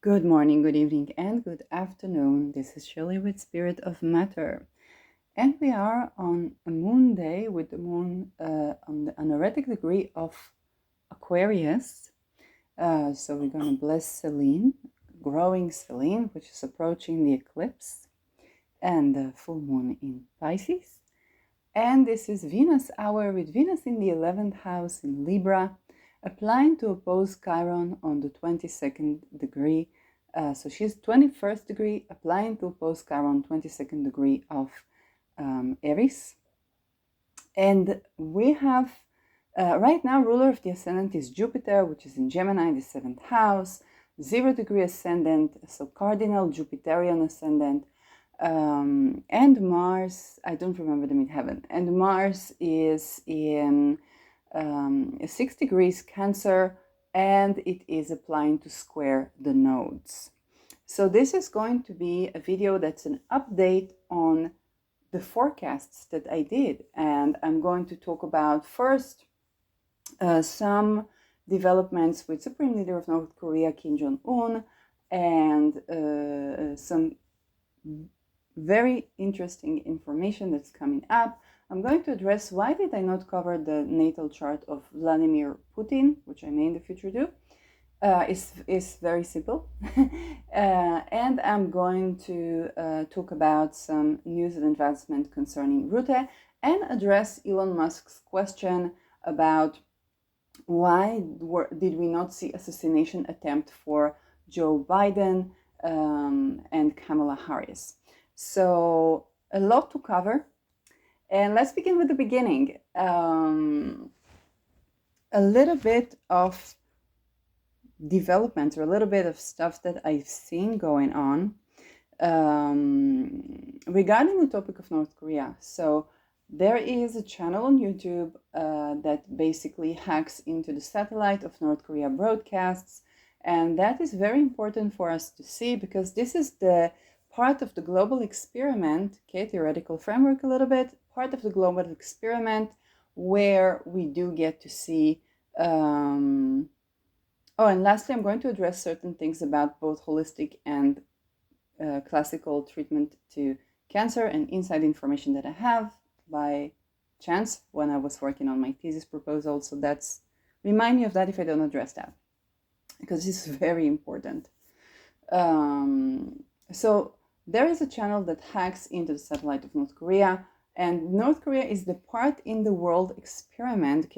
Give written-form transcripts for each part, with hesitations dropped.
Good morning, good evening, and good afternoon. This is Shirley with Spirit of Matter. And we are on a moon day with the moon on the anaretic degree of Aquarius. So we're going to bless Selene, growing Selene, which is approaching the eclipse, and the full moon in Pisces. And this is Venus hour with Venus in the 11th house in Libra, applying to oppose Chiron on the 22nd degree. So she's 21st degree, applying to oppose Chiron, 22nd degree of Aries. And we have right now, ruler of the ascendant is Jupiter, which is in Gemini, the 7th house, 0 degree ascendant, so cardinal Jupiterian ascendant. And Mars, I don't remember the midheaven, and Mars is in 6 degrees Cancer, and it is applying to square the nodes. So this is going to be a video that's an update on the forecasts that I did, and I'm going to talk about first some developments with Supreme Leader of North Korea, Kim Jong-un, and some very interesting information that's coming up. I'm going to address why did I not cover the natal chart of Vladimir Putin, which I may in the future do. It's very simple. And I'm going to talk about some news and advancement concerning Rutte and address Elon Musk's question about why did we not see assassination attempt for Joe Biden and Kamala Harris. So a lot to cover, and let's begin with the beginning. A little bit of development, or a little bit of stuff that I've seen going on regarding the topic of North Korea. So there is a channel on YouTube that basically hacks into the satellite of North Korea broadcasts, and that is very important for us to see because this is the part of the global experiment, okay, theoretical framework a little bit, part of the global experiment where we do get to see oh, and lastly, I'm going to address certain things about both holistic and classical treatment to cancer and inside information that I have by chance when I was working on my thesis proposal. So remind me of that if I don't address that, because this is very important. So there is a channel that hacks into the satellite of North Korea, and North Korea is the part in the world experiment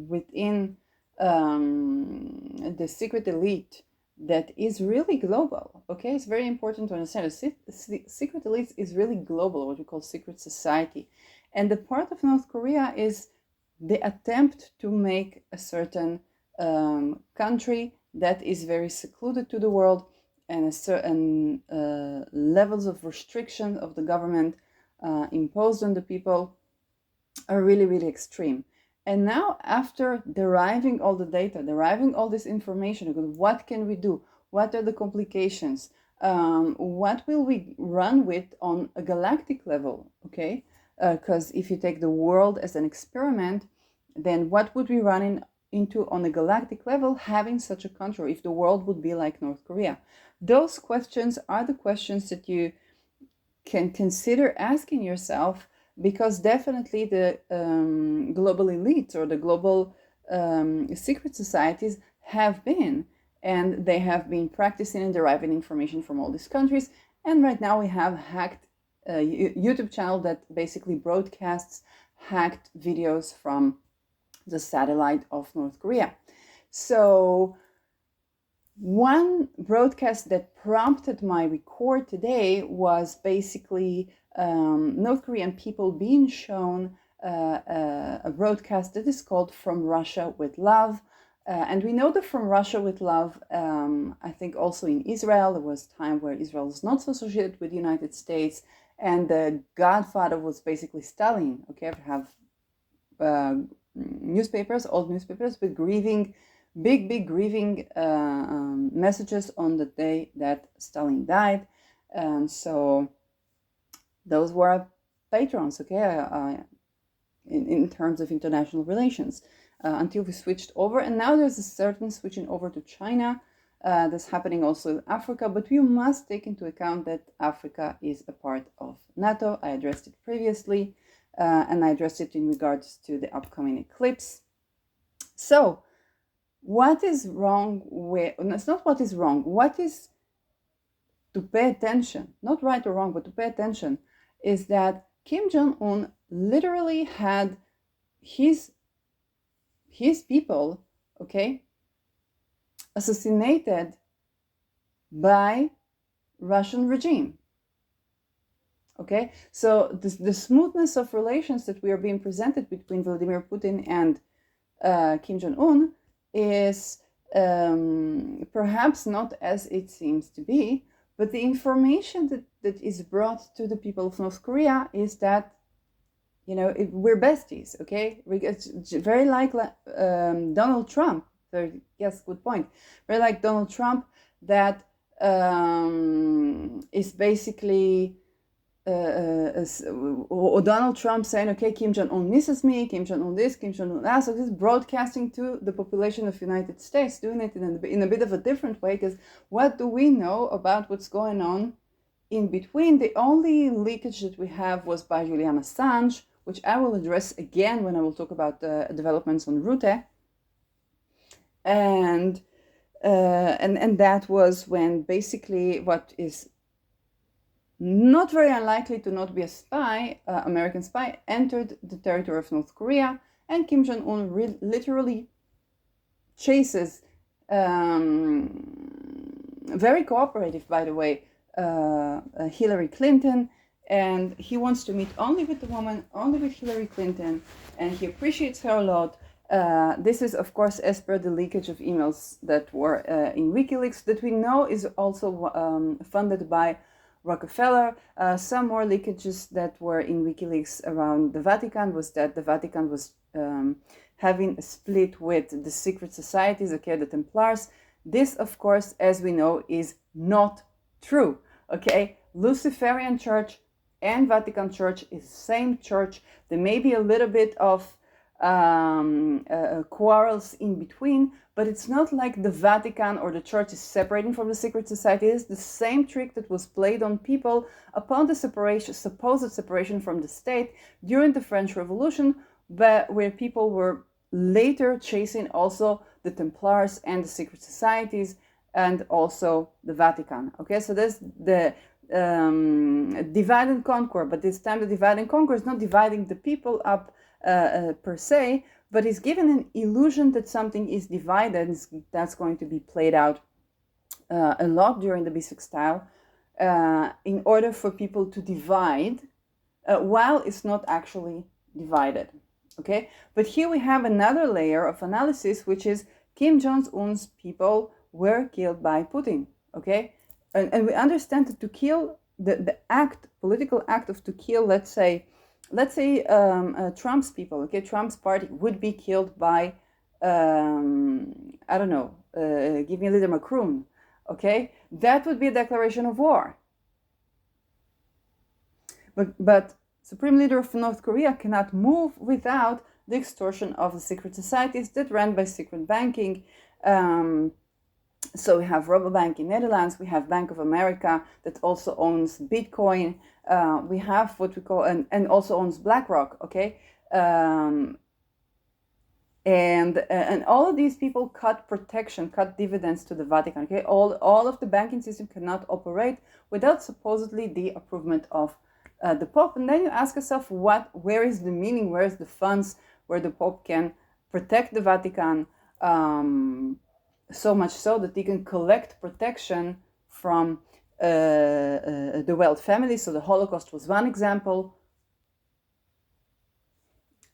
within the secret elite that is really global. Okay, it's very important to understand. The secret elite is really global, what we call secret society, and the part of North Korea is the attempt to make a certain country that is very secluded to the world, and a certain levels of restriction of the government imposed on the people are really, really extreme. And now, after deriving all the data, deriving all this information, what can we do? What are the complications? What will we run with on a galactic level? Okay, because if you take the world as an experiment, then what would we run into on a galactic level having such a country if the world would be like North Korea? Those questions are the questions that you can consider asking yourself, because definitely the global elites or the global secret societies have been, and they have been practicing and deriving information from all these countries. And right now we have hacked a YouTube channel that basically broadcasts hacked videos from the satellite of North Korea. So one broadcast that prompted my record today was basically North Korean people being shown a broadcast that is called From Russia with Love. And we know that From Russia with Love, I think also in Israel, there was a time where Israel was not so associated with the United States, and the godfather was basically Stalin. Okay, we have newspapers, old newspapers, with big grieving messages on the day that Stalin died. And so those were patrons, okay, in terms of international relations, until we switched over. And now there's a certain switching over to China, That's happening also in Africa, but we must take into account that Africa is a part of NATO. I addressed it previously, and I addressed it in regards to the upcoming eclipse. So, what is wrong with, it's not what is wrong, what is to pay attention, not right or wrong, but to pay attention, is that Kim Jong-un literally had his people, okay, assassinated by Russian regime. Okay, so the smoothness of relations that we are being presented between Vladimir Putin and Kim Jong-un is perhaps not as it seems to be, but the information that is brought to the people of North Korea is that, you know, we're besties, okay? It's very like Donald Trump. Yes, good point. Very like Donald Trump, that is basically Donald Trump saying, okay, Kim Jong-un misses me, Kim Jong-un this, Kim Jong-un that. So this is broadcasting to the population of the United States, doing it in a bit of a different way, because what do we know about what's going on in between? The only leakage that we have was by Julian Assange, which I will address again when I will talk about the developments on Rute. And that was when basically what is not very unlikely to not be a spy, American spy, entered the territory of North Korea, and Kim Jong-un literally chases, very cooperative, by the way, Hillary Clinton, and he wants to meet only with the woman, only with Hillary Clinton, and he appreciates her a lot. This is, of course, as per the leakage of emails that were in WikiLeaks, that we know is also funded by Rockefeller. Some more leakages that were in WikiLeaks around the Vatican was that the Vatican was having a split with the secret societies, okay, the Templars. This, of course, as we know, is not true, okay? Luciferian Church and Vatican Church is the same church. There may be a little bit of quarrels in between, but it's not like the Vatican or the church is separating from the secret society. It is the same trick that was played on people upon the supposed separation from the state during the French Revolution, but where people were later chasing also the Templars and the secret societies and also the Vatican. Okay, so there's the divide and conquer, but this time the divide and conquer is not dividing the people up per se, but is given an illusion that something is divided. That's going to be played out a lot during the bisextile in order for people to divide while it's not actually divided. Okay, but here we have another layer of analysis, which is Kim Jong-un's people were killed by Putin. Okay, and we understand that to kill, the political act of to kill, let's say Trump's people, okay, Trump's party would be killed by, I don't know, give me a little Macron, okay, that would be a declaration of war. But Supreme Leader of North Korea cannot move without the extortion of the secret societies that ran by secret banking. So we have Rabobank in Netherlands, we have Bank of America that also owns Bitcoin, we have what we call, and also owns BlackRock, okay? And all of these people cut dividends to the Vatican, okay? All of the banking system cannot operate without supposedly the approval of the Pope. And then you ask yourself, where is the meaning, where is the funds where the Pope can protect the Vatican, so much so that he can collect protection from the Weld family. So the Holocaust was one example.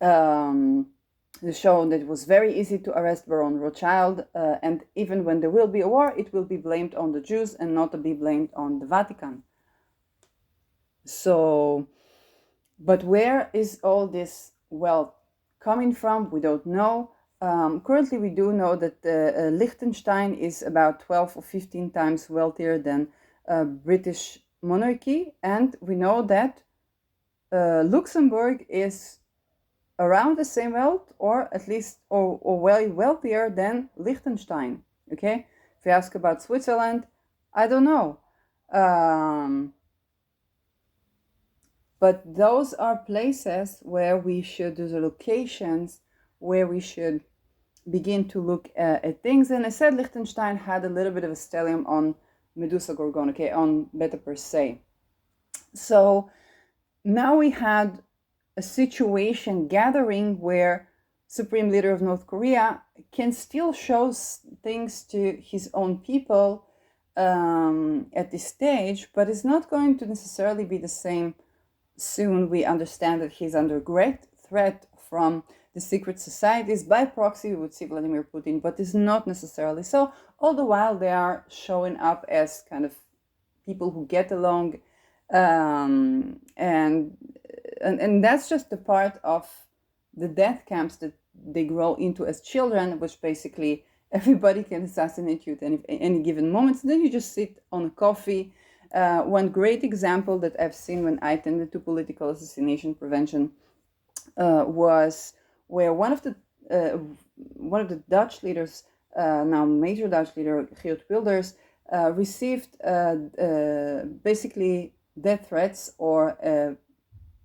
They show that it was very easy to arrest Baron Rothschild, and even when there will be a war, it will be blamed on the Jews and not to be blamed on the Vatican. So, but where is all this wealth coming from? We don't know. Currently, we do know that Liechtenstein is about 12 or 15 times wealthier than British monarchy, and we know that Luxembourg is around the same wealth, or at least, or well wealthier than Liechtenstein. Okay, If you ask about Switzerland, I don't know. But those are places where we should, those are locations where we should begin to look at things. And I said Liechtenstein had a little bit of a stellium on Medusa Gorgon, okay, on Beta Persei. So now we had a situation gathering where Supreme Leader of North Korea can still show things to his own people at this stage, but it's not going to necessarily be the same soon. We understand that he's under great threat from the secret societies. By proxy, we would see Vladimir Putin, but it's not necessarily so. All the while, they are showing up as kind of people who get along, and that's just the part of the death camps that they grow into as children, which basically everybody can assassinate you at any given moment. So then you just sit on a coffee. One great example that I've seen when I attended to political assassination prevention was where one of the Dutch leaders, now major Dutch leader Geert Wilders, received basically death threats, or a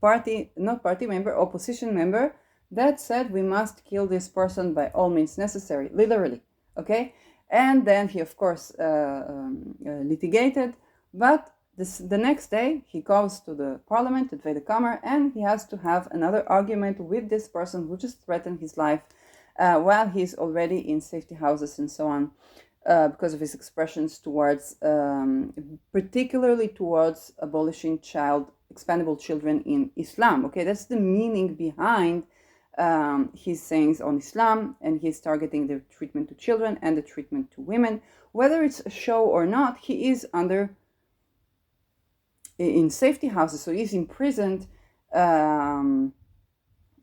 opposition member that said we must kill this person by all means necessary, literally, okay? And then he, of course, litigated, but the next day he goes to the parliament, to Tweede Kamer, and he has to have another argument with this person who just threatened his life while he's already in safety houses and so on, because of his expressions towards, particularly towards abolishing expendable children in Islam. Okay, that's the meaning behind his sayings on Islam, and he's targeting the treatment to children and the treatment to women. Whether it's a show or not, he is in safety houses, so he's imprisoned under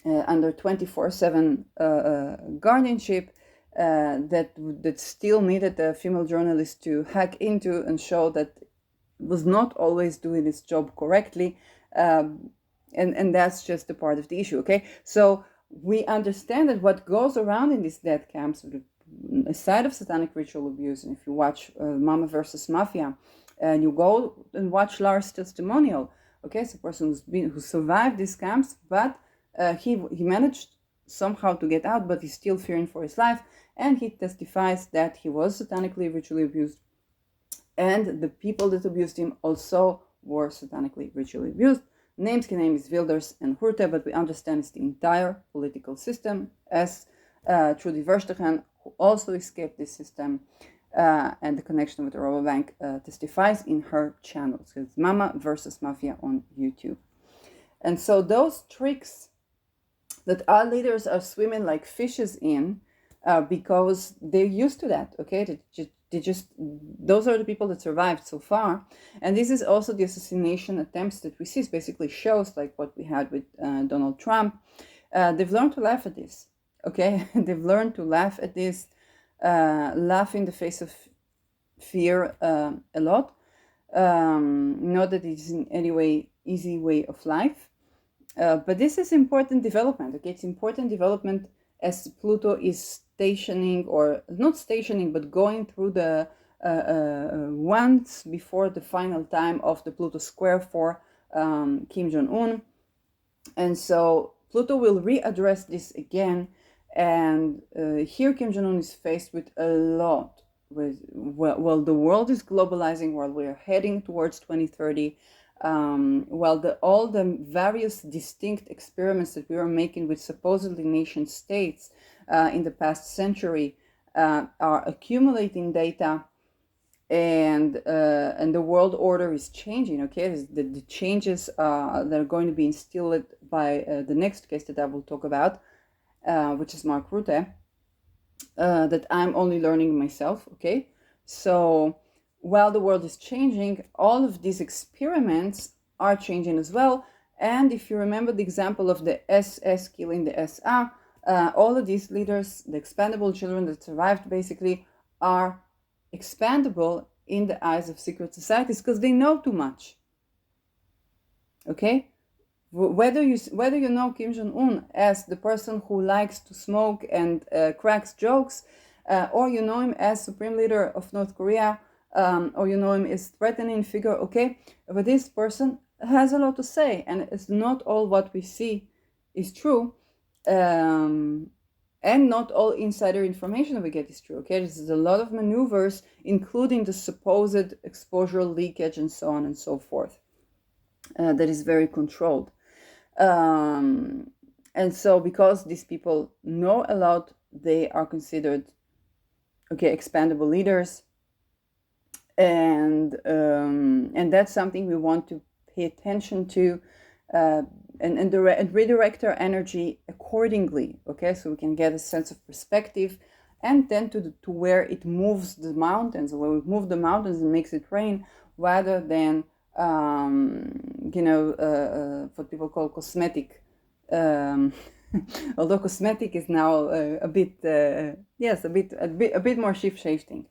24/7 guardianship that still needed a female journalist to hack into and show that was not always doing its job correctly, and that's just a part of the issue. Okay, so we understand that what goes around in these death camps, aside of satanic ritual abuse, and if you watch Mama versus Mafia, and you go and watch Lars' testimonial, okay, it's a person who survived these camps, but he managed somehow to get out, but he's still fearing for his life, and he testifies that he was satanically ritually abused, and the people that abused him also were satanically ritually abused. Names can name is Wilders and Hurte, but we understand it's the entire political system, as Trudy Verstegen, who also escaped this system, and the connection with the Rabobank testifies in her channel. So it's Mama versus Mafia on YouTube. And so those tricks that our leaders are swimming like fishes in, because they're used to that, okay? Those are the people that survived so far. And this is also the assassination attempts that we see. It's basically shows like what we had with Donald Trump. They've learned to laugh at this, okay? They've learned to laugh at this, laugh in the face of fear a lot. Not that it's in any way easy way of life, but this is important development, okay? It's important development as Pluto is stationing, or not stationing, but going through the once before the final time of the Pluto square for Kim Jong-un. And so Pluto will readdress this again, and here Kim Jong-un is faced with a lot. While the world is globalizing, while we're heading towards 2030, while all the various distinct experiments that we are making with supposedly nation states in the past century are accumulating data, and the world order is changing. Okay, the changes that are going to be instilled by the next case that I will talk about, which is Mark Rutte, that I'm only learning myself. Okay, so while the world is changing, all of these experiments are changing as well. And if you remember the example of the SS killing the SA, all of these leaders, the expendable children that survived, basically are expandable in the eyes of secret societies because they know too much. Okay, whether you know Kim Jong-un as the person who likes to smoke and cracks jokes, or you know him as supreme leader of North Korea, or you know him as threatening figure, okay? But this person has a lot to say, and it's not all what we see is true, and not all insider information we get is true, okay? There's a lot of maneuvers, including the supposed exposure leakage and so on and so forth, that is very controlled. And so because these people know a lot, they are considered, okay, expendable leaders, and that's something we want to pay attention to, and redirect our energy accordingly, okay, so we can get a sense of perspective, and then to where it moves the mountains, where we move the mountains and makes it rain, rather than what people call cosmetic, although cosmetic is now a bit more shape-shifting.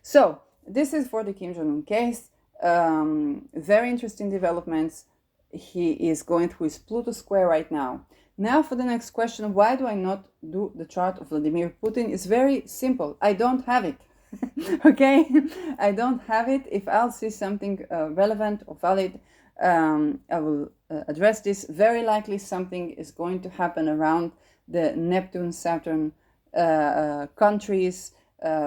So this is for the Kim Jong-un case. Very interesting developments. He is going through his Pluto square right now. Now for the next question, why do I not do the chart of Vladimir Putin? It's very simple. I don't have it. Okay? I don't have it. If I'll see something relevant or valid, I will address this. Very likely something is going to happen around the Neptune-Saturn countries,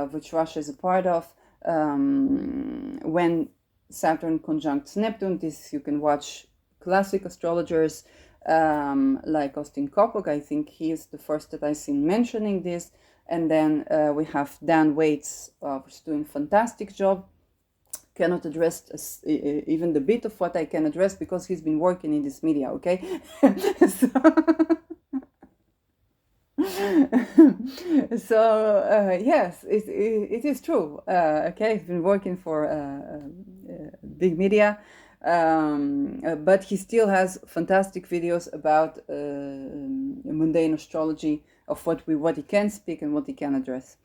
which Russia is a part of. When Saturn conjuncts Neptune, this you can watch classic astrologers like Austin Kopok. I think he is the first that I've seen mentioning this. And then we have Dan Waits, who's doing a fantastic job. Cannot address even the bit of what I can address because he's been working in this media, okay? So yes, it is true. Okay, he's been working for big media, but he still has fantastic videos about mundane astrology, of what he can speak and what he can address.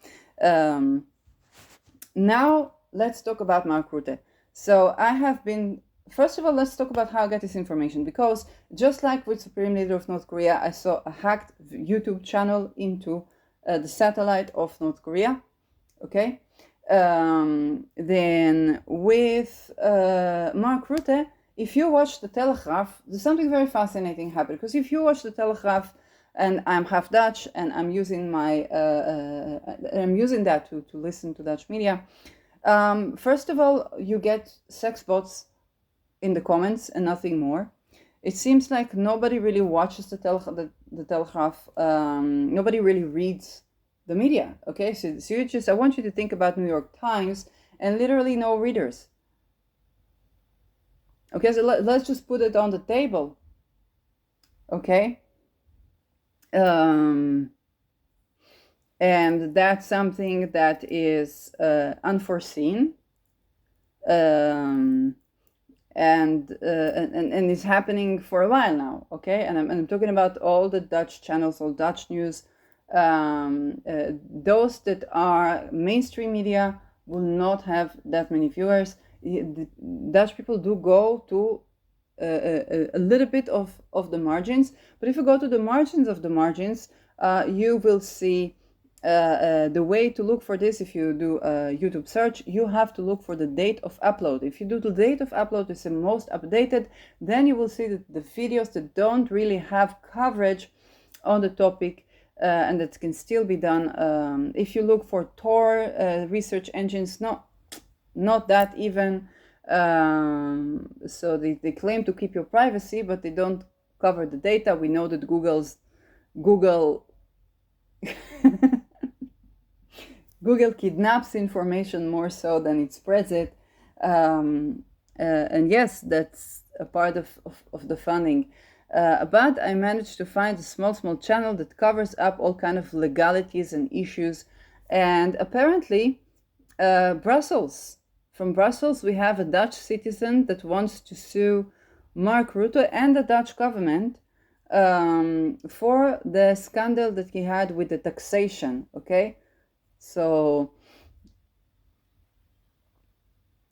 Now let's talk about Mark Rutte. So I have been, first of all, let's talk about how I get this information, because just like with Supreme Leader of North Korea, I saw a hacked YouTube channel into the satellite of North Korea, okay? Then with Mark Rutte, if you watch the Telegraph, there's something very fascinating happened, because if you watch the Telegraph, and I'm half Dutch, and I'm using my that to listen to Dutch media. First of all, you get sex bots in the comments and nothing more. It seems like nobody really watches the Telegraph. Nobody really reads the media. Okay, so you just, I want you to think about New York Times and literally no readers. Okay, so let's just put it on the table. Okay. And that's something that is unforeseen, and it's happening for a while now. Okay, and I'm talking about all the Dutch channels, all Dutch news. Those that are mainstream media will not have that many viewers. The Dutch people do go to a little bit of the margins, but if you go to the margins of the margins, you will see the way to look for this. If you do a YouTube search, you have to look for the date of upload. If you do the date of upload is the most updated, then you will see that the videos that don't really have coverage on the topic, and that can still be done. If you look for Tor research engines, not that even. So they claim to keep your privacy, but they don't cover the data. We know that Google Google kidnaps information more so than it spreads it, and yes, that's a part of the funding. But I managed to find a small channel that covers up all kind of legalities and issues, and apparently from Brussels, we have a Dutch citizen that wants to sue Mark Rutte and the Dutch government for the scandal that he had with the taxation, okay? So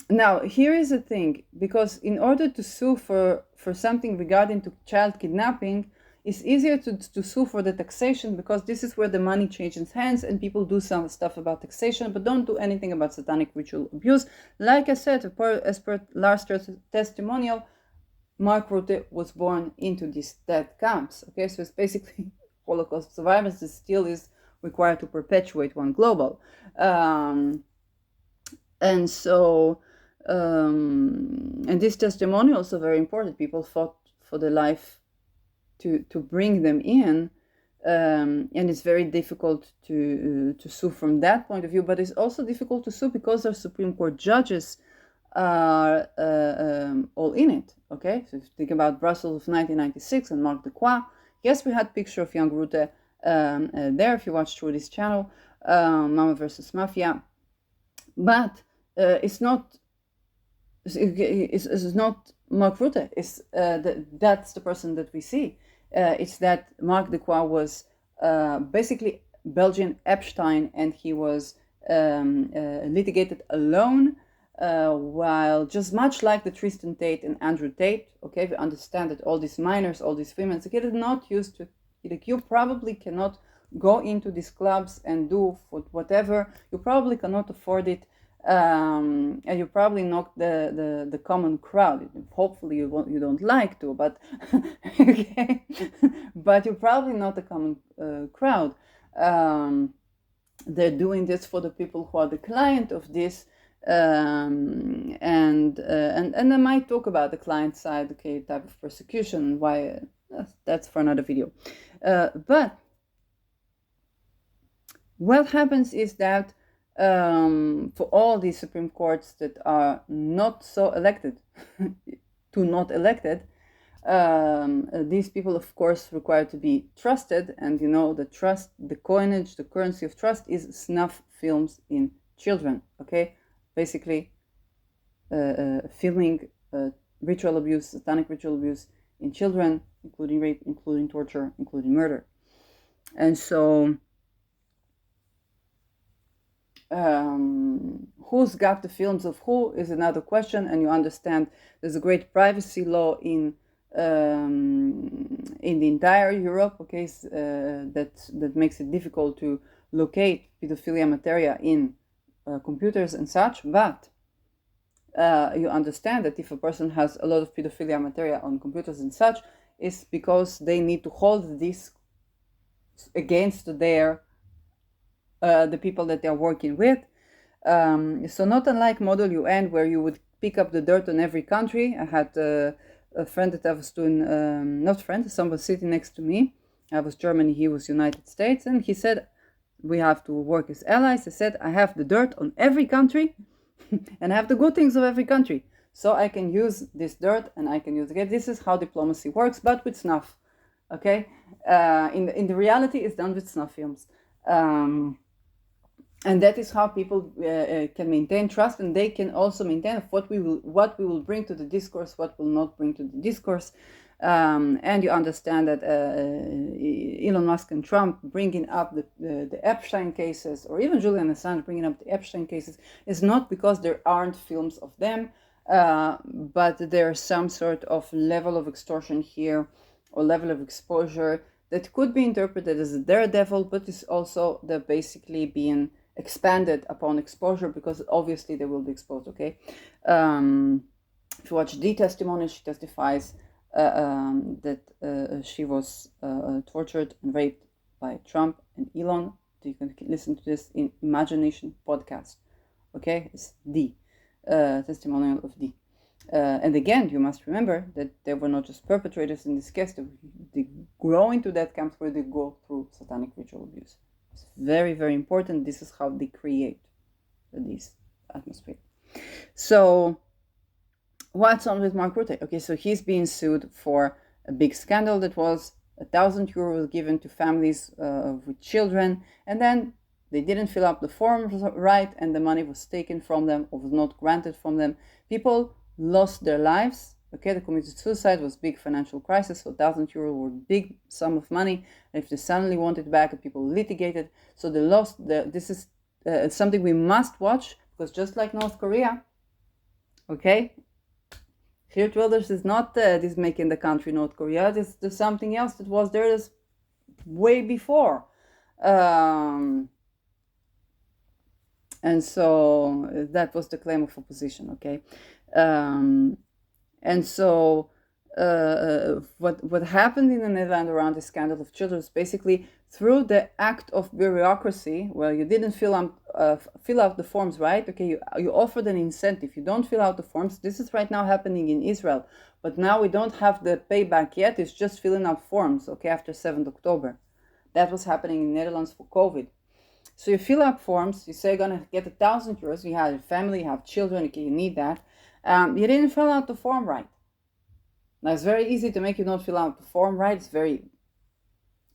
now here is the thing, because in order to sue for something regarding to child kidnapping, it's easier to sue for the taxation, because this is where the money changes hands and people do some stuff about taxation, but don't do anything about satanic ritual abuse. Like I said, as per Lars testimonial, Mark Rutte was born into these death camps. Okay, so it's basically Holocaust survivors that still is required to perpetuate one global. And so, and this testimonial is also very important. People fought for the life to bring them in, and it's very difficult to sue from that point of view. But it's also difficult to sue because our Supreme Court judges are all in it. Okay, so if you think about Brussels of 1996 and Marc Ducroix, yes, we had picture of young Rutte there. If you watch through this channel, Mama versus Mafia, but it's not Mark Rutte. That's the person that we see. It's that Marc Ducroix was basically Belgian Epstein, and he was litigated alone, while just much like the Tristan Tate and Andrew Tate. Okay, we understand that all these minors, all these women, so it is not used to. Like, you probably cannot go into these clubs and do whatever. You probably cannot afford it. And you probably not the common crowd. Hopefully you don't like to, but okay. But you're probably not the common crowd. They're doing this for the people who are the client of this, and I might talk about the client side, okay, type of persecution. Why? That's for another video. But what happens is that for all these Supreme Courts that are not so elected to not elected, these people, of course, require to be trusted. And you know, the trust, the coinage, the currency of trust is snuff films in children. Okay, basically filming ritual abuse, satanic ritual abuse in children, including rape, including torture, including murder. And so who's got the films of who is another question. And you understand there's a great privacy law in the entire Europe, okay, that makes it difficult to locate pedophilia materia in computers and such. But you understand that if a person has a lot of pedophilia materia on computers and such, it's because they need to hold this against their the people that they're working with. So not unlike Model UN, where you would pick up the dirt on every country. I had a friend that I was doing, not friend, someone sitting next to me. I was Germany, he was United States, and he said, we have to work as allies. I said, I have the dirt on every country and I have the good things of every country. So I can use this dirt and I can use it. This is how diplomacy works, but with snuff. Okay? In the reality, it's done with snuff films. And that is how people can maintain trust, and they can also maintain what we will bring to the discourse, what will not bring to the discourse. And you understand that Elon Musk and Trump bringing up the Epstein cases, or even Julian Assange bringing up the Epstein cases, is not because there aren't films of them, but there's some sort of level of extortion here, or level of exposure that could be interpreted as a daredevil, but is also the basically being expanded upon exposure, because obviously they will be exposed. Okay, if you watch the testimony, she testifies that she was tortured and raped by Trump and Elon. You can listen to this in Imagination podcast. Okay, it's the testimonial of D. And again, you must remember that they were not just perpetrators in this case. They grow into that camp where they go through satanic ritual abuse. It's very, very important. This is how they create this atmosphere. So what's on with Mark Rutte? Okay, so he's being sued for a big scandal that was €1,000 given to families with children, and then they didn't fill up the forms right, and the money was taken from them or was not granted from them. People lost their lives. Okay, they committed suicide, was big financial crisis, so €1,000 were a big sum of money. And if they suddenly wanted back, people litigated. So they lost. This is something we must watch, because just like North Korea, okay, Geert Wilders is not this making the country North Korea. There's something else that was there way before. And so that was the claim of opposition, okay? And so what happened in the Netherlands around the scandal of children is basically through the act of bureaucracy, where you didn't fill out the forms, right? Okay, you offered an incentive. You don't fill out the forms. This is right now happening in Israel, but now we don't have the payback yet. It's just filling out forms, okay, after 7th October. That was happening in the Netherlands for COVID. So you fill out forms. You say you're gonna get 1,000 euros. You have a family, you have children. Okay, you need that. You didn't fill out the form right. Now it's very easy to make you not fill out the form right. It's very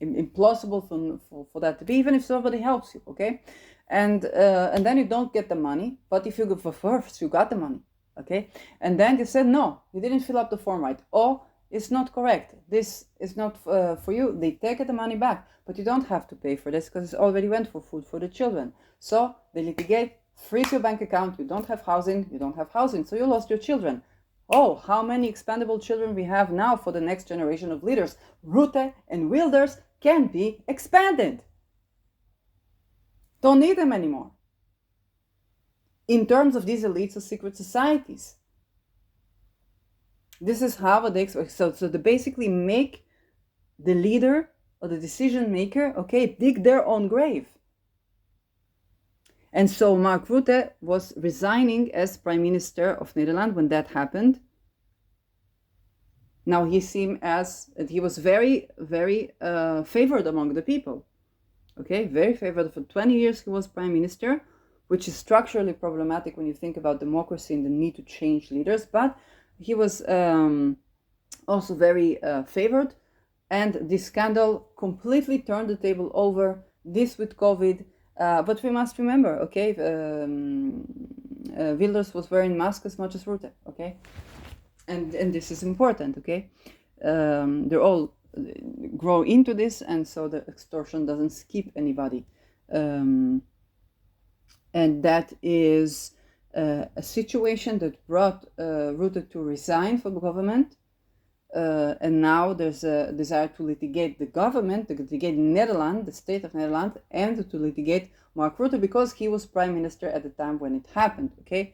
implausible for that to be, even if somebody helps you, okay? And then you don't get the money. But if you go for first, you got the money, okay? And then they said, no, you didn't fill out the form right. Oh, it's not correct. This is not for you. They take the money back, but you don't have to pay for this because it already went for food for the children. So they litigate, freeze your bank account. You don't have housing, so you lost your children. Oh, how many expendable children we have now for the next generation of leaders. Rutte and Wilders can be expanded. Don't need them anymore. In terms of these elites of secret societies. This is how they expect. So they basically make the leader or the decision maker, okay, dig their own grave. And so Mark Rutte was resigning as Prime Minister of Netherlands when that happened. Now he was very, very favored among the people. Okay, very favored. For 20 years he was Prime Minister, which is structurally problematic when you think about democracy and the need to change leaders. But he was also very favored. And this scandal completely turned the table over. This with COVID. But we must remember, okay, Wilders was wearing masks as much as Rutte, okay? And this is important, okay? They're all grow into this, and so the extortion doesn't skip anybody. And that is a situation that brought Rutte to resign from the government. And now there's a desire to litigate the government, to litigate Netherlands, the state of Netherlands, and to litigate Mark Rutte because he was Prime Minister at the time when it happened, okay?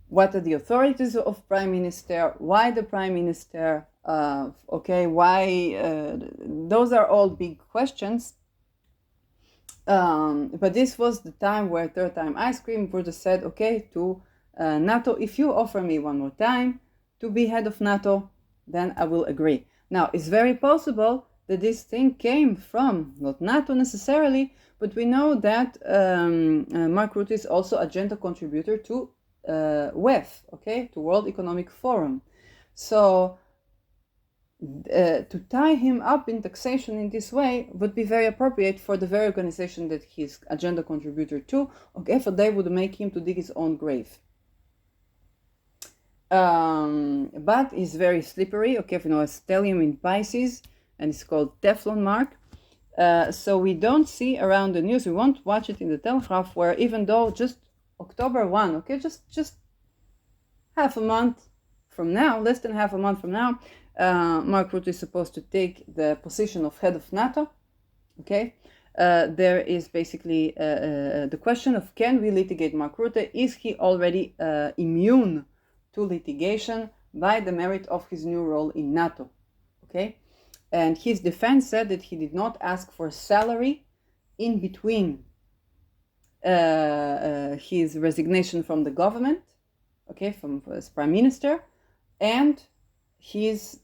What are the authorities of Prime Minister? Why the Prime Minister? Okay, why? Those are all big questions. But this was the time where third time ice cream, Rutte said, okay, to NATO, if you offer me one more time to be head of NATO, then I will agree. Now, it's very possible that this thing came from, not NATO necessarily, but we know that Mark Rutte is also agenda contributor to WEF, okay, to World Economic Forum. So to tie him up in taxation in this way would be very appropriate for the very organization that he's agenda contributor to, okay, for they would make him to dig his own grave. But it's very slippery, okay, you know, a stellium in Pisces, and it's called Teflon Mark. So we don't see around the news, we won't watch it in the Telegraph, where even though just October 1, okay, just half a month from now, less than half a month from now, Mark Rutte is supposed to take the position of head of NATO, okay? There is basically the question of, can we litigate Mark Rutte? Is he already immune to litigation by the merit of his new role in NATO, okay? And his defense said that he did not ask for salary in between his resignation from the government, okay, from as prime minister, and his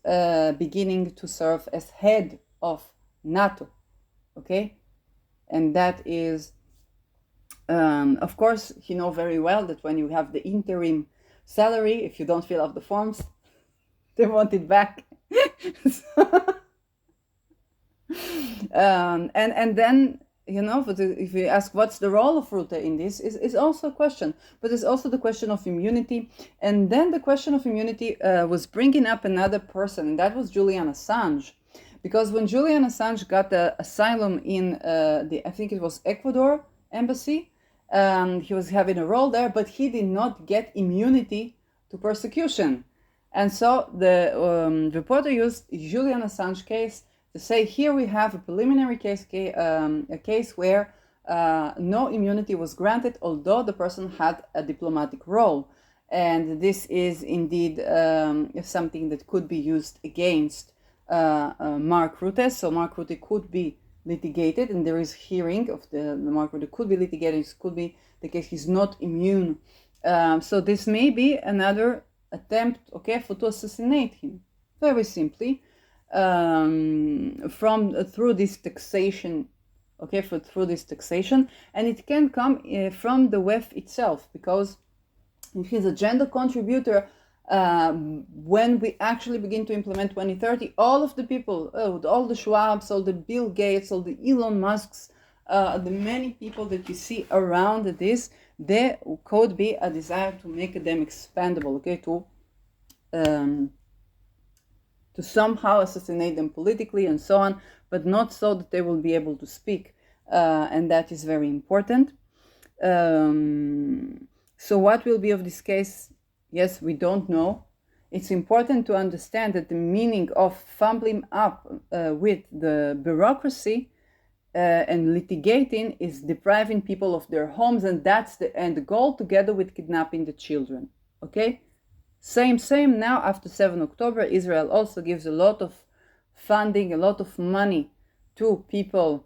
beginning to serve as head of NATO, okay? And that is, of course, he knows very well that when you have the interim salary, if you don't fill out the forms, they want it back. And then, you know, if you ask what's the role of Rutte in this, is also a question. But it's also the question of immunity. And then the question of immunity was bringing up another person, and that was Julian Assange. Because when Julian Assange got the asylum in I think it was Ecuador embassy, he was having a role there, but he did not get immunity to persecution. And so the reporter used Julian Assange case to say, here we have a preliminary case, a case where no immunity was granted, although the person had a diplomatic role. And this is indeed something that could be used against Mark Rutte. So Mark Rutte could be litigated, and there is hearing of the Mark Rutte could be litigated. It could be the case he's not immune. So this may be another attempt, okay, to assassinate him, very simply, through this taxation, okay, through this taxation, and it can come from the WEF itself, because if he's a gender contributor, when we actually begin to implement 2030, all of the people, all the Schwabs, all the Bill Gates, all the Elon Musks, the many people that you see around this, there could be a desire to make them expendable, okay, to somehow assassinate them politically and so on, but not so that they will be able to speak, and that is very important. So what will be of this case? Yes, we don't know. It's important to understand that the meaning of fumbling up with the bureaucracy and litigating is depriving people of their homes, and that's the end goal, together with kidnapping the children. Okay? Same now, after 7 October, Israel also gives a lot of funding, a lot of money to people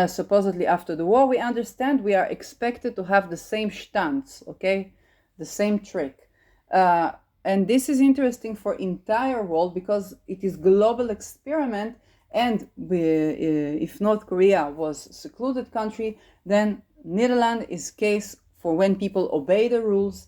supposedly after the war. We understand we are expected to have the same stance, okay? The same trick. And this is interesting for entire world because it is global experiment, and if North Korea was a secluded country, then Netherlands is case for when people obey the rules,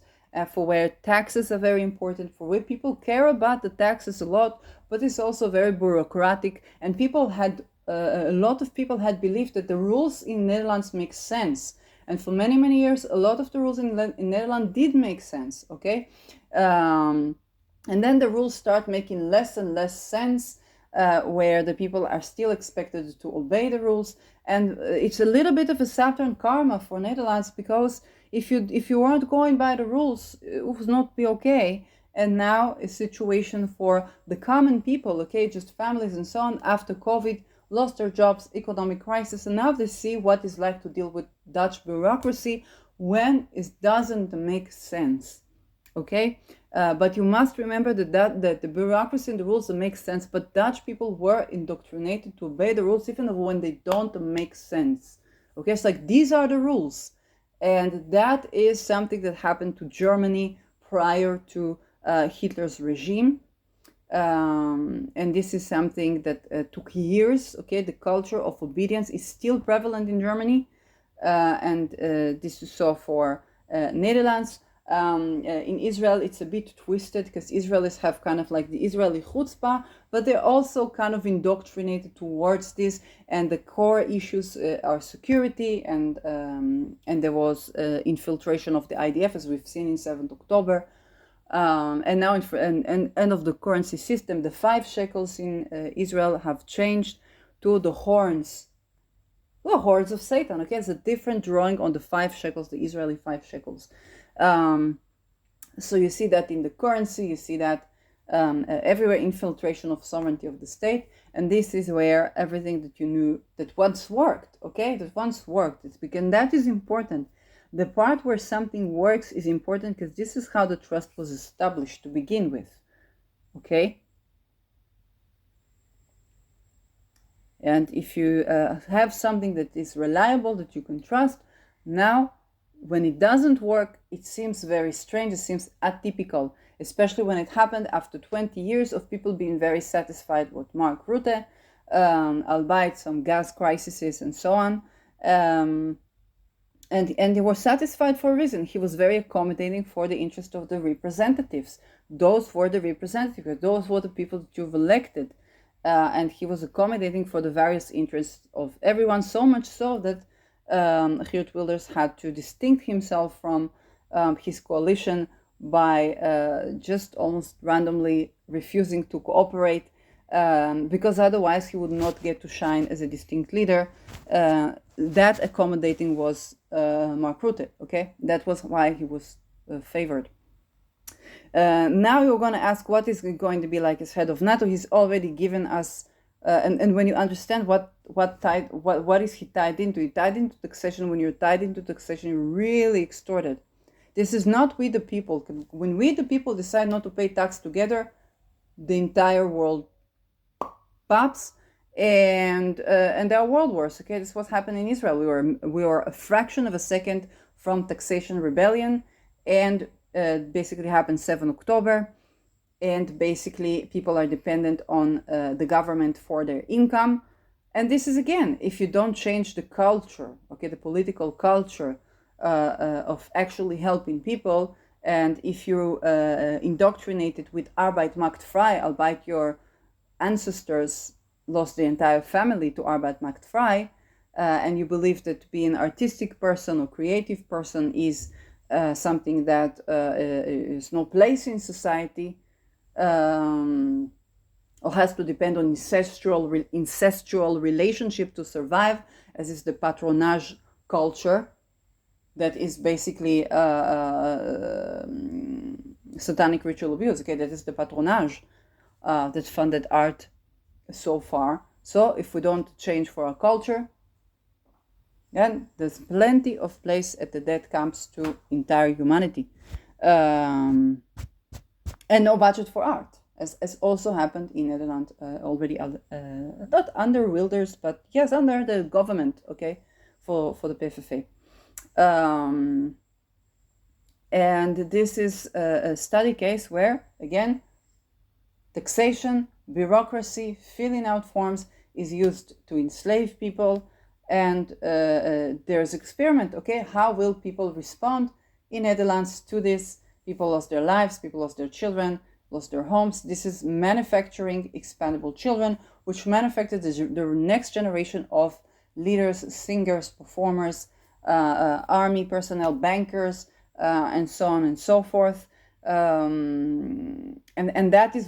for where taxes are very important, for where people care about the taxes a lot, but it's also very bureaucratic, and people had a lot of people had believed that the rules in Netherlands make sense. And for many, many years, a lot of the rules in Netherlands did make sense, okay? And then the rules start making less and less sense, where the people are still expected to obey the rules. And it's a little bit of a Saturn karma for Netherlands, because if you weren't going by the rules, it would not be okay. And now a situation for the common people, okay, just families and so on, after COVID, lost their jobs, economic crisis, and now they see what it's like to deal with Dutch bureaucracy when it doesn't make sense, okay? But you must remember that the bureaucracy and the rules make sense, but Dutch people were indoctrinated to obey the rules even when they don't make sense, okay? It's like, these are the rules, and that is something that happened to Germany prior to Hitler's regime. And this is something that took years, okay? The culture of obedience is still prevalent in Germany, and this is so for Netherlands. In Israel, it's a bit twisted, because Israelis have kind of like the Israeli chutzpah, but they're also kind of indoctrinated towards this, and the core issues are security, and there was infiltration of the IDF, as we've seen in 7th October. And now and end of the currency system, the 5 shekels in Israel have changed to the horns of Satan. Okay, it's a different drawing on the 5 shekels, the Israeli 5 shekels. So you see that in the currency, you see that everywhere, infiltration of sovereignty of the state, and this is where everything that you knew that once worked, okay, it's because that is important. The part where something works is important, because this is how the trust was established to begin with, okay? And if you have something that is reliable, that you can trust, now, when it doesn't work, it seems very strange, it seems atypical, especially when it happened after 20 years of people being very satisfied with Mark Rutte, albeit some gas crises and so on. And they were satisfied for a reason. He was very accommodating for the interest of the representatives. Those were the representatives. Those were the people that you've elected. And he was accommodating for the various interests of everyone, so much so that Geert Wilders had to distinct himself from his coalition by just almost randomly refusing to cooperate, because otherwise he would not get to shine as a distinct leader. That accommodating was Mark Rutte, okay? That was why he was favored. Now you're going to ask what is going to be like as head of NATO. He's already given us, and when you understand what is he tied into? He tied into taxation. When you're tied into taxation, you're really extorted. This is not we the people. When we the people decide not to pay tax together, the entire world pops, and there are world wars. Okay, this is what happened in Israel. We were a fraction of a second from taxation rebellion, and basically happened 7 October, and basically people are dependent on the government for their income. And this is, again, if you don't change the culture, okay, the political culture of actually helping people, and if you indoctrinated with Arbeit macht frei, albeit your ancestors lost the entire family to Arbeit macht frei, and you believe that to be an artistic person or creative person is something that is no place in society, or has to depend on incestual relationship to survive, as is the patronage culture, that is basically satanic ritual abuse. Okay, that is the patronage that funded art so far. So if we don't change for our culture, then there's plenty of place at the death camps to entire humanity, and no budget for art, as also happened in Netherlands already, not under Wilders, but yes, under the government, okay, for the PVV. And this is a study case where, again, taxation, bureaucracy, filling out forms is used to enslave people. And there's experiment, okay, how will people respond in Netherlands to this? People lost their lives, people lost their children, lost their homes. This is manufacturing expendable children, which manufactured the next generation of leaders, singers, performers, army personnel, bankers, and so on and so forth. And that is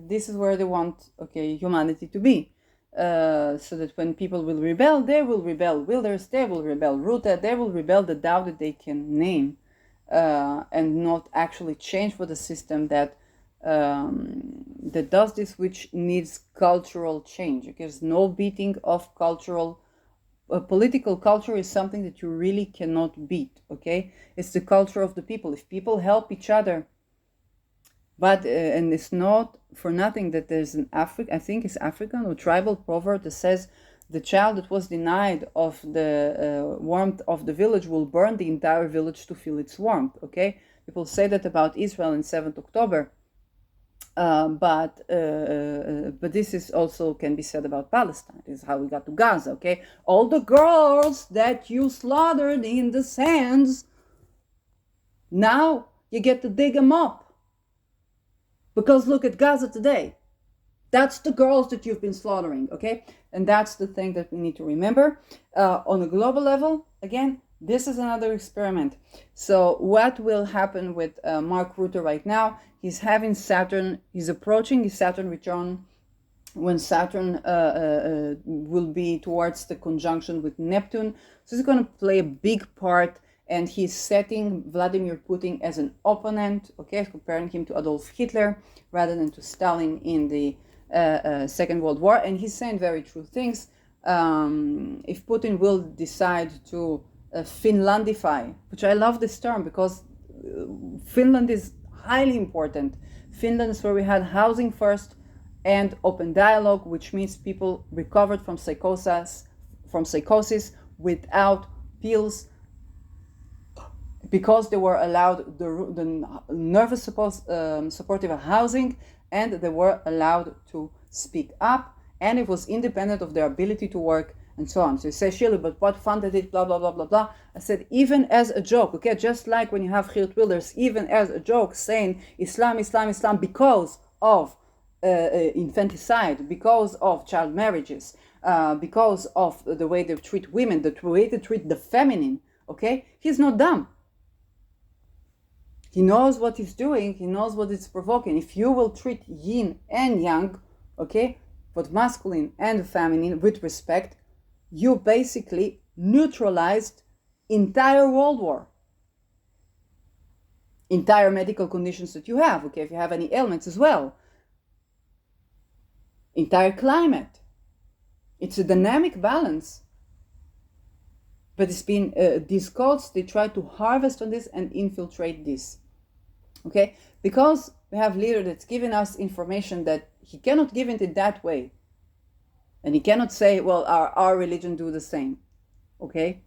this is where they want, okay, humanity to be. So that when people will rebel, they will rebel Wilders, they will rebel Rutte, they will rebel the doubt that they can name, and not actually change for the system that does this, which needs cultural change. Because no beating of cultural, political culture is something that you really cannot beat. Okay, it's the culture of the people. If people help each other. But and it's not for nothing that there's an I think it's African or tribal proverb that says the child that was denied of the warmth of the village will burn the entire village to feel its warmth. Okay, people say that about Israel in 7th October, but this is also can be said about Palestine. This is how we got to Gaza. Okay, all the girls that you slaughtered in the sands, now you get to dig them up. Because look at Gaza today. That's the girls that you've been slaughtering, okay? And that's the thing that we need to remember. On a global level, again, this is another experiment. So what will happen with Mark Rutte right now? He's having Saturn, he's approaching his Saturn return when Saturn will be towards the conjunction with Neptune. So he's going to play a big part, and he's setting Vladimir Putin as an opponent, okay, comparing him to Adolf Hitler rather than to Stalin in the Second World War. And he's saying very true things. If Putin will decide to Finlandify, which I love this term because Finland is highly important. Finland is where we had housing first and open dialogue, which means people recovered from psychosis without pills, because they were allowed the nervous supportive housing, and they were allowed to speak up, and it was independent of their ability to work and so on. So you say, Shirley, but what funded it, blah, blah, blah, blah, blah. I said, even as a joke, okay, just like when you have Geert Wilders, even as a joke saying Islam, Islam, Islam, because of infanticide, because of child marriages, because of the way they treat women, the way they treat the feminine, okay, he's not dumb. He knows what he's doing. He knows what it's provoking. If you will treat yin and yang, okay, both masculine and feminine, with respect, you basically neutralized entire World War. entire medical conditions that you have, okay, if you have any ailments as well, entire climate. It's a dynamic balance. But it's been, these cults, they try to harvest on this and infiltrate this, okay? Because we have leader that's giving us information that he cannot give it in that way. And he cannot say, well, our religion do the same, okay?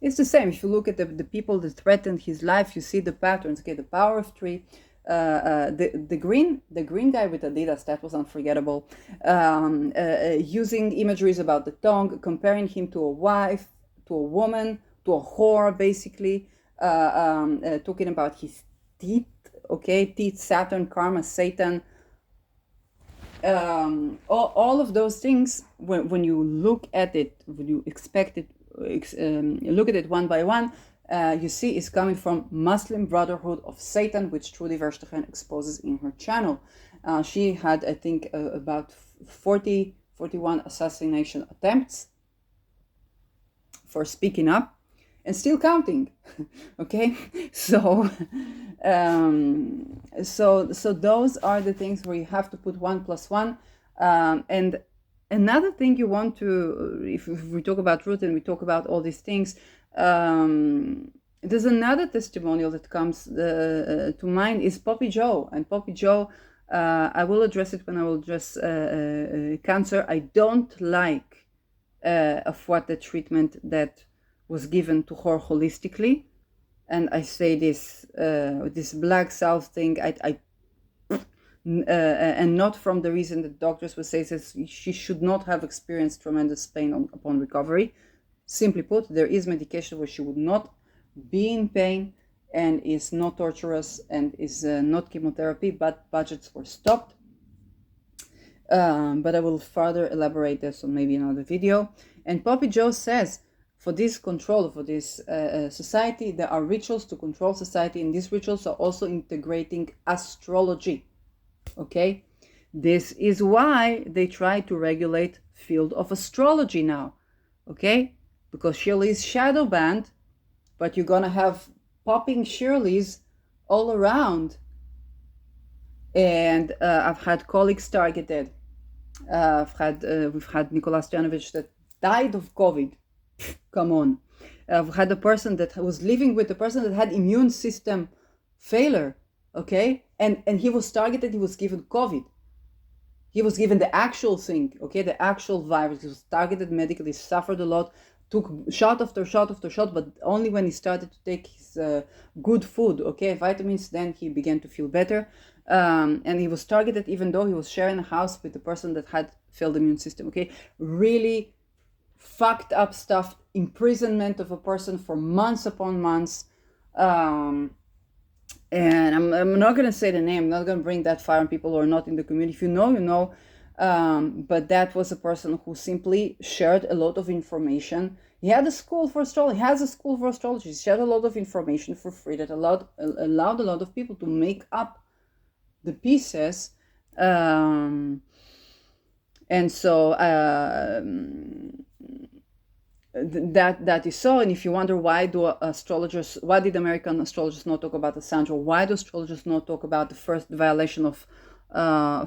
It's the same. If you look at the people that threatened his life, you see the patterns, okay? The power of three, the green guy with Adidas, that was unforgettable. Using imageries about the tongue, comparing him to a wife, to a woman, to a whore, basically. Talking about his teeth, okay? Teeth, Saturn, karma, Satan. All of those things, when you look at it, when you expect it, look at it one by one, you see is coming from Muslim Brotherhood of Satan, which Trudy Verstegen exposes in her channel. She had, I think, about 41 assassination attempts for speaking up, and still counting. Okay, so those are the things where you have to put 1 + 1. And another thing you want to, if we talk about Ruth and we talk about all these things, there's another testimonial that comes to mind is Poppy Joe. And Poppy Joe, I will address it when I will address cancer. I don't like of what the treatment that was given to her holistically. And I say this Black South thing, and not from the reason that doctors would say says she should not have experienced tremendous pain upon recovery. Simply put, there is medication where she would not be in pain and is not torturous and is not chemotherapy, but budgets were stopped. But I will further elaborate this on maybe another video. And Poppy Joe says, for this control, for this society, there are rituals to control society, and these rituals are also integrating astrology. Okay, this is why they try to regulate field of astrology now. Okay, because Shirley is shadow banned, but you're gonna have popping Shirleys all around. And I've had colleagues targeted. We've had Nicola Stojanovic that died of COVID. Come on. I've had a person that was living with a person that had immune system failure, okay? And he was targeted, he was given COVID. He was given the actual thing, okay? The actual virus. He was targeted medically, suffered a lot, took shot after shot after shot, but only when he started to take his good food, okay, vitamins, then he began to feel better. And he was targeted even though he was sharing a house with the person that had failed immune system, okay? Really fucked up stuff, imprisonment of a person for months upon months. And I'm not going to say the name, I'm not going to bring that fire on people who are not in the community. If you know, you know. But that was a person who simply shared a lot of information. He had a school for astrology, he has a school for astrology. He shared a lot of information for free that allowed a lot of people to make up the pieces. And so that is so. And if you wonder why did American astrologers not talk about Assange? Why do astrologers not talk about the first violation of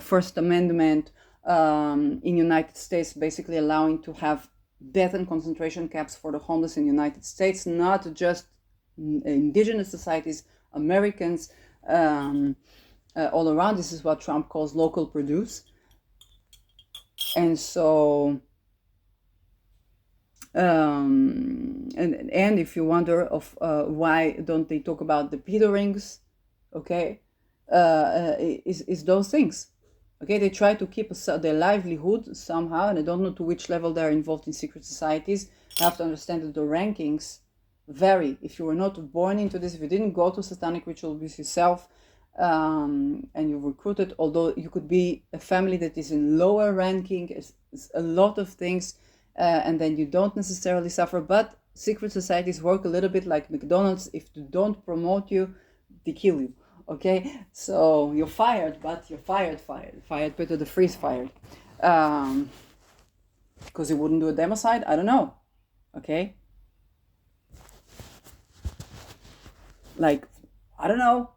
First Amendment in United States, basically allowing to have death and concentration camps for the homeless in United States, not just indigenous societies, Americans all around. This is what Trump calls local produce. And so and if you wonder of why don't they talk about the pedo rings, okay, is those things. Okay, they try to keep their livelihood somehow, and I don't know to which level they're involved in secret societies. You have to understand that the rankings vary. If you were not born into this, if you didn't go to satanic ritual with yourself, and you recruited, although you could be a family that is in lower ranking, it's a lot of things, and then you don't necessarily suffer. But secret societies work a little bit like McDonald's. If they don't promote you, they kill you. Okay, so you're fired, but you're fired, better the freeze fired. Because you wouldn't do a democide? I don't know. Okay. like, I don't know.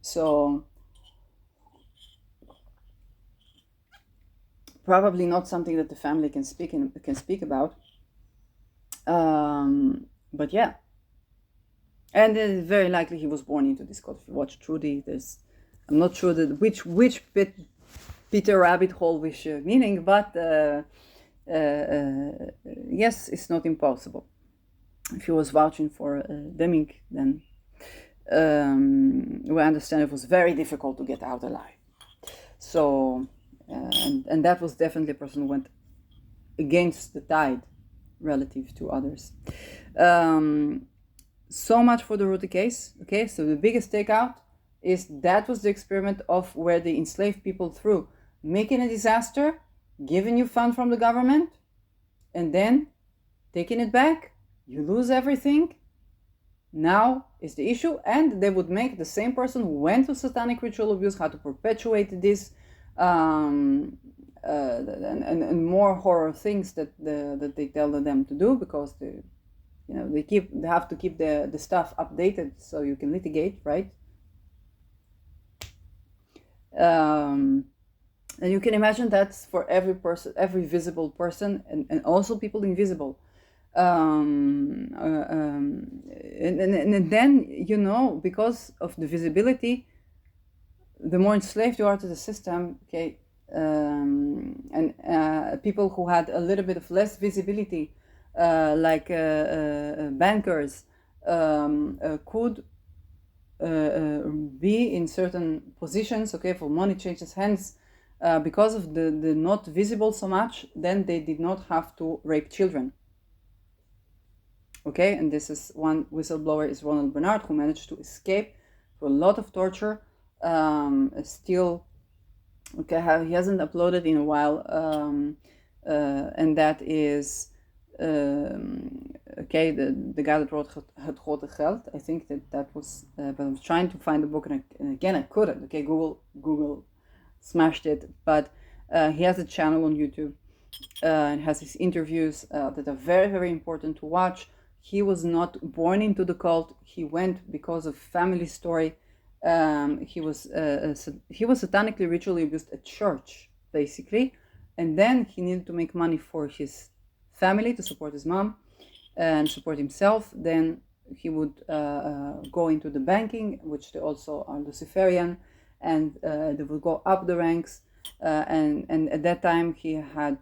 So probably not something that the family can speak about. But yeah, and it's very likely he was born into this cult. If you watch Trudy, I'm not sure that which Peter Rabbit hole which meaning, but yes, it's not impossible. If he was vouching for Deming, then we understand it was very difficult to get out alive. So, and that was definitely a person who went against the tide relative to others. So much for the Ruti case. Okay, so the biggest takeout is that was the experiment of where they enslaved people through making a disaster, giving you fund from the government, and then taking it back. You lose everything. Now is the issue, and they would make the same person who went to satanic ritual abuse how to perpetuate this and more horror things that they tell them to do, because they have to keep the stuff updated so you can litigate, right? And you can imagine that's for every person, every visible person, and also people invisible. And then, because of the visibility, the more enslaved you are to the system, okay, and people who had a little bit of less visibility, like bankers, could be in certain positions, okay, for money changes hands, because of the not visible so much. Then they did not have to rape children. Okay, and this is one whistleblower is Ronald Bernard, who managed to escape through a lot of torture. Still, okay, he hasn't uploaded in a while, and that is okay, the guy that wrote Het Grote Geld. I think that was, but I was trying to find the book, and again I couldn't. Okay, Google smashed it, but he has a channel on YouTube and has his interviews that are very, very important to watch. He was not born into the cult. He went because of family story. He was satanically ritually abused at church, basically, and then he needed to make money for his family to support his mom and support himself. Then he would go into the banking, which they also are Luciferian, and they would go up the ranks. And at that time, he had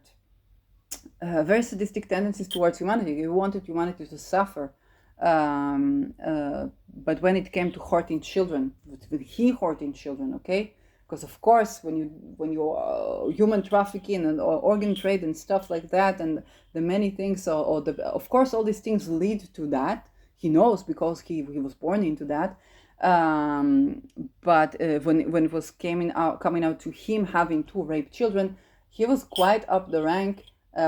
very sadistic tendencies towards humanity. He wanted humanity to suffer. But when it came to hurting children, he hurting children, okay? Because of course, when you human trafficking and organ trade and stuff like that, and the many things, of course, all these things lead to that. He knows, because he was born into that. But when it was coming out to him having to rape children, he was quite up the rank,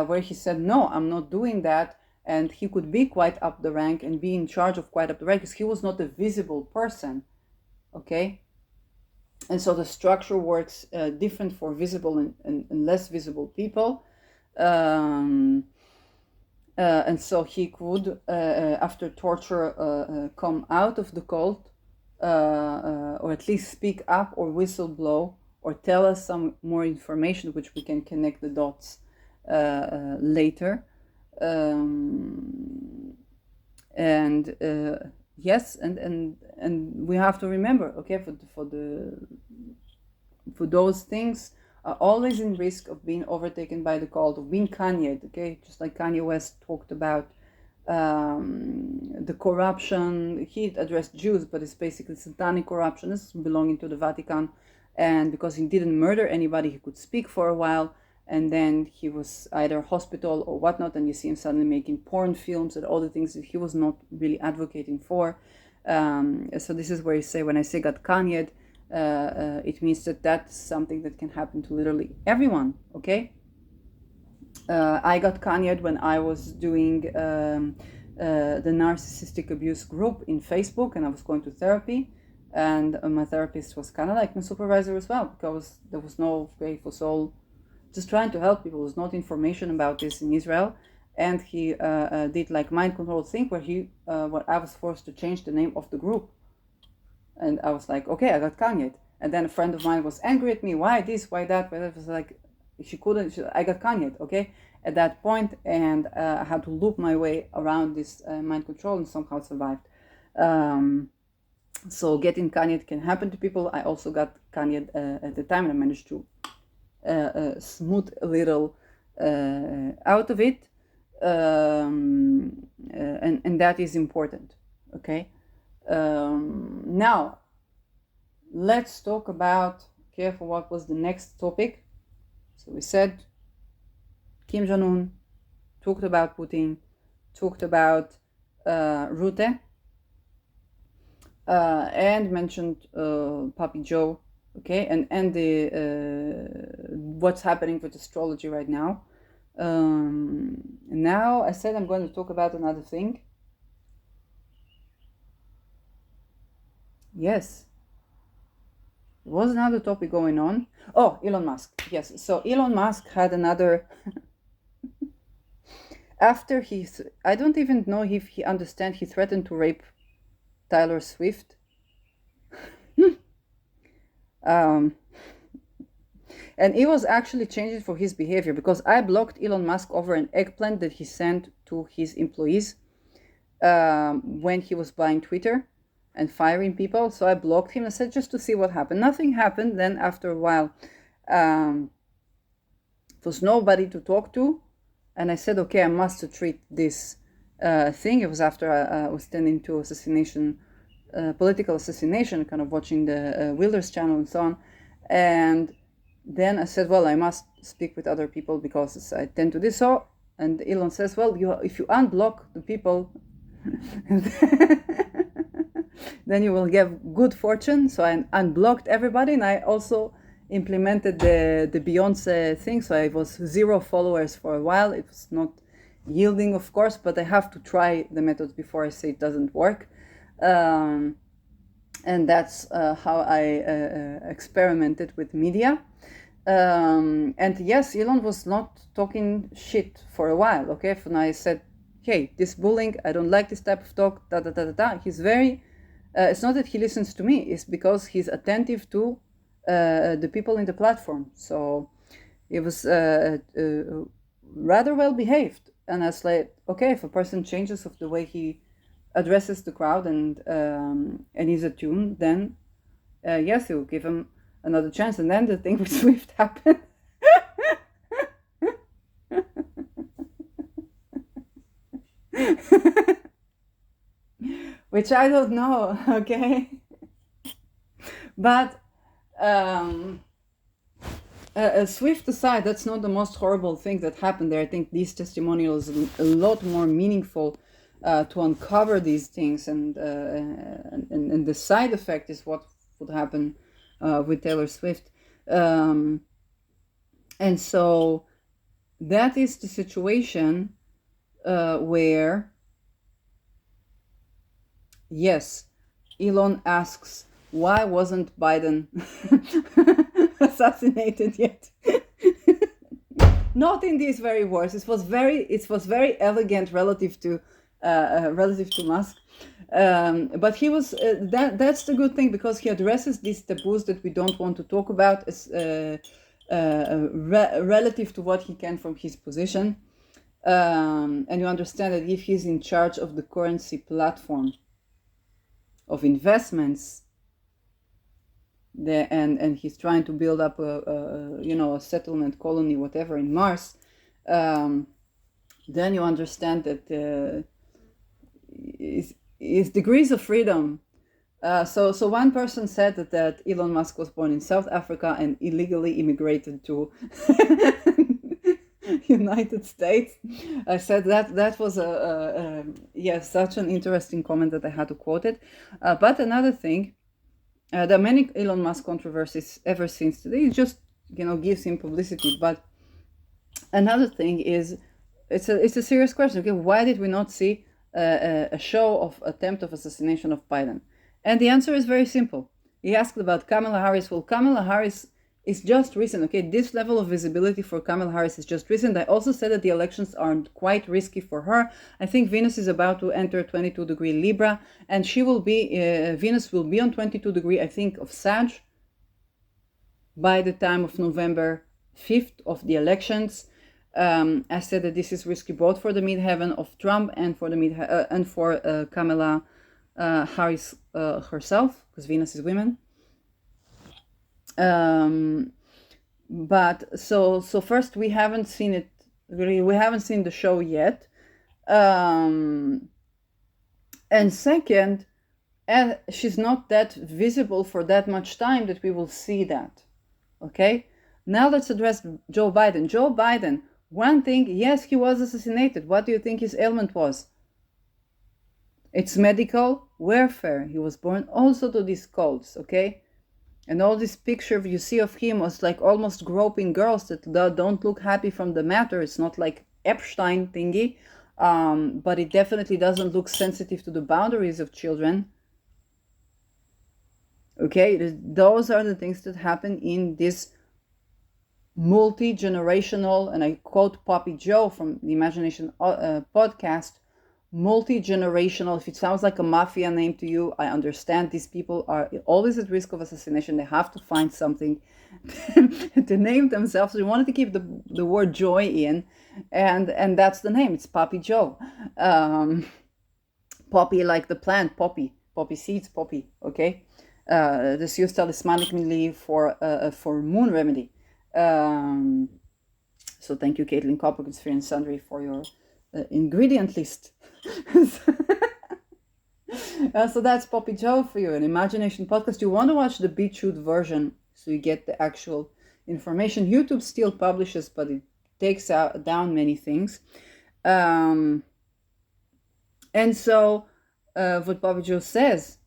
where he said, no, I'm not doing that. And he could be quite up the rank and be in charge of quite up the rank, because he was not a visible person, okay? And so the structure works different for visible and less visible people. And so he could, after torture, come out of the cult, or at least speak up or whistleblow or tell us some more information, which we can connect the dots later. And yes, and we have to remember, okay, for those things are always in risk of being overtaken by the cult, of being Kanye, okay, just like Kanye West talked about the corruption. He addressed Jews, but it's basically satanic corruption. It's belonging to the Vatican, and because he didn't murder anybody, he could speak for a while. And then he was either hospital or whatnot, and you see him suddenly making porn films and all the things that he was not really advocating for. So this is where you say, when I say got Kanye, it means that that's something that can happen to literally everyone, okay? I got Kanye when I was doing the narcissistic abuse group in Facebook, and I was going to therapy. And my therapist was kind of like my supervisor as well, because there was no Faithful Soul just trying to help people. There's not information about this in Israel. and he did like mind control thing where I was forced to change the name of the group, and I was like, okay, I got Kanye. And then a friend of mine was angry at me, why this, why that, but it was like, I got Kanye, okay, at that point, and I had to loop my way around this mind control and somehow survived. So getting Kanye can happen to people. I also got Kanye at the time, and I managed to smooth a little out of it, and that is important. Okay, now let's talk about, careful, what was the next topic. So we said Kim Jong-un, talked about Putin, talked about Rutte, and mentioned Papi Joe, okay, and the what's happening with astrology right now. Now I said I'm going to talk about another thing. Yes, there was another topic going on. Oh, Elon Musk. Yes, so Elon Musk had another. After I don't even know if he understands, he threatened to rape Taylor Swift. And he was actually changing for his behavior, because I blocked Elon Musk over an eggplant that he sent to his employees when he was buying Twitter and firing people. So I blocked him. I said, just to see what happened. Nothing happened. Then after a while, there was nobody to talk to. And I said, okay, I must treat this thing. It was after I was tending to political assassination, kind of watching the Wilders channel and so on. And then I said, well, I must speak with other people because I tend to do so. And Elon says, well, if you unblock the people, then you will get good fortune. So I unblocked everybody, and I also implemented the Beyonce thing. So I was 0 followers for a while. It was not yielding, of course, but I have to try the methods before I say it doesn't work. And that's how I experimented with media. And yes, Elon was not talking shit for a while, okay? When I said, hey, this bullying, I don't like this type of talk, he's very, it's not that he listens to me, it's because he's attentive to the people in the platform. So it was rather well behaved. And I was like, okay, if a person changes of the way he addresses the crowd and is attuned, then yes, you'll give him another chance. And then the thing with Swift happened. Which I don't know, okay? But Swift aside, that's not the most horrible thing that happened there. I think these testimonials are a lot more meaningful to uncover these things, and the side effect is what would happen with Taylor Swift. And so that is the situation where, yes, Elon asks, why wasn't Biden assassinated yet? Not in these very words. It was very elegant relative to Musk. But he was that's the good thing, because he addresses these taboos that we don't want to talk about as relative to what he can from his position. And you understand that if he's in charge of the currency platform of investments, and he's trying to build up a settlement colony, whatever, in Mars, then you understand that is degrees of freedom. So one person said that Elon Musk was born in South Africa and illegally immigrated to United States. I said that was such an interesting comment that I had to quote it. But another thing, there are many Elon Musk controversies ever since today. It just gives him publicity. But another thing is, it's a serious question. Okay, why did we not see a show of attempt of assassination of Biden? And the answer is very simple. He asked about Kamala Harris. Well, Kamala Harris is just recent, okay? This level of visibility for Kamala Harris is just recent. I also said that the elections are quite risky for her. I think Venus is about to enter 22-degree Libra, and she will be, Venus will be on 22-degree, I think, of Sag by the time of November 5th of the elections. I said that this is risky both for the midheaven of Trump and for the and for Kamala Harris herself, because Venus is women. But so first, we haven't seen it really. We haven't seen the show yet, and second, and she's not that visible for that much time that we will see that. Okay, now let's address Joe Biden. Joe Biden, one thing, yes, he was assassinated. What do you think his ailment was? It's medical warfare. He was born also to these cults, okay? And all this picture you see of him was like almost groping girls that don't look happy from the matter. It's not like Epstein thingy, but it definitely doesn't look sensitive to the boundaries of children. Okay, those are the things that happen in this multi-generational, and I quote Poppy Joe from the Imagination podcast, multi-generational. If it sounds like a mafia name to you, I understand. These people are always at risk of assassination. They have to find something to name themselves. So they wanted to keep the word joy in, and that's the name. It's Poppy Joe. Poppy, like the plant, poppy seeds, poppy. Okay, this used talismanically for moon remedy. So thank you, Caitlin Coppock, Sphere and Sundry, for your ingredient list. So that's Poppy Joe for you, an Imagination podcast. You want to watch the BitChute version so you get the actual information. YouTube still publishes, but it takes down many things. And so what Poppy Joe says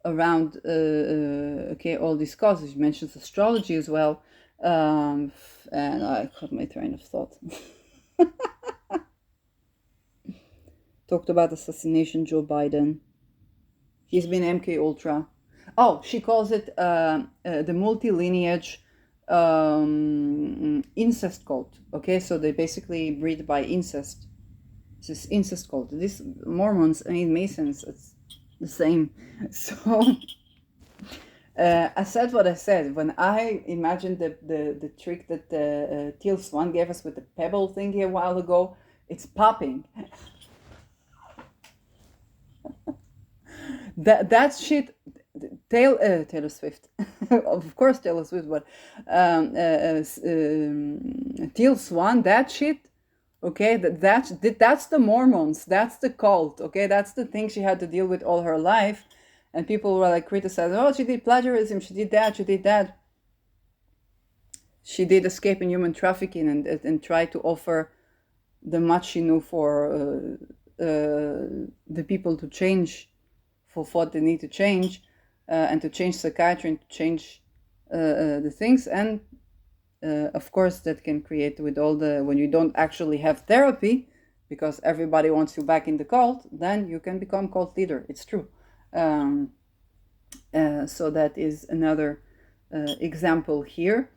around okay, all these causes, she mentions astrology as well, and I caught my train of thought. Talked about assassination, Joe Biden. He's been MK Ultra. Oh, she calls it the multi-lineage incest cult. Okay, so they basically breed by incest. It's this incest cult. This Mormons, I mean Masons, it's the same. So I said what I said when I imagined the trick that Teal Swan gave us with the pebble thingy a while ago. It's popping. that shit. Taylor Swift, of course Taylor Swift, but Teal Swan, that shit. Okay, that's the Mormons. That's the cult. Okay, that's the thing she had to deal with all her life, and people were like criticizing. Oh, she did plagiarism. She did that. She did that. She did escape in human trafficking and try to offer the much she knew for the people to change, for what they need to change, and to change psychiatry and to change the things. And of course, that can create with all the, when you don't actually have therapy, because everybody wants you back in the cult, then you can become cult leader. It's true. So that is another example here.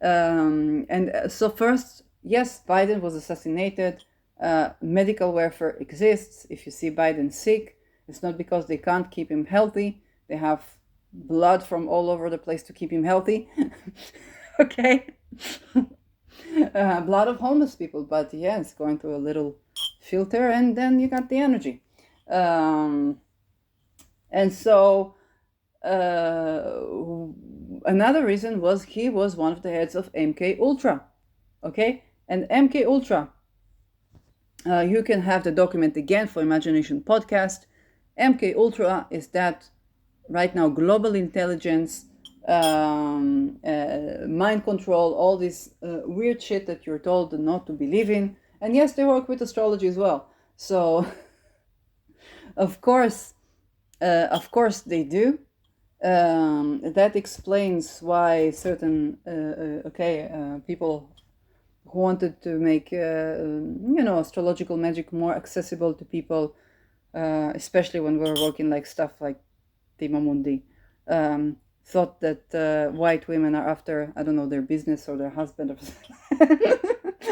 So first, yes, Biden was assassinated. Medical warfare exists. If you see Biden sick, it's not because they can't keep him healthy. They have blood from all over the place to keep him healthy. Okay. Blood of homeless people, but yeah, it's going through a little filter, and then you got the energy. And so another reason was he was one of the heads of MK Ultra. Okay, and MK Ultra, you can have the document again for Imagination podcast. MK Ultra is that right now global intelligence, mind control, all this weird shit that you're told not to believe in. And yes, they work with astrology as well. So of course they do. That explains why certain people who wanted to make astrological magic more accessible to people, especially when we're working like stuff like Timamundi, thought that white women are after, I don't know, their business or their husband or something.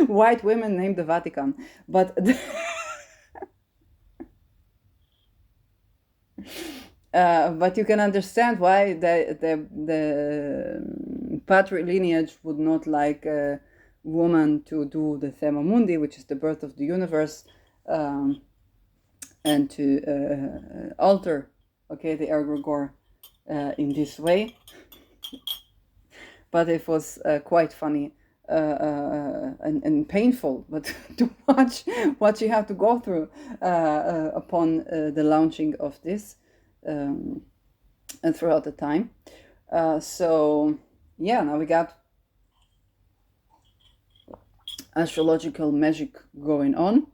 White women named the Vatican. But but you can understand why the patrilineage would not like a woman to do the Thema Mundi, which is the birth of the universe, and to alter, okay, the egregore in this way. But it was quite funny and painful, but to watch what you have to go through upon the launching of this and throughout the time. So yeah, now we got astrological magic going on.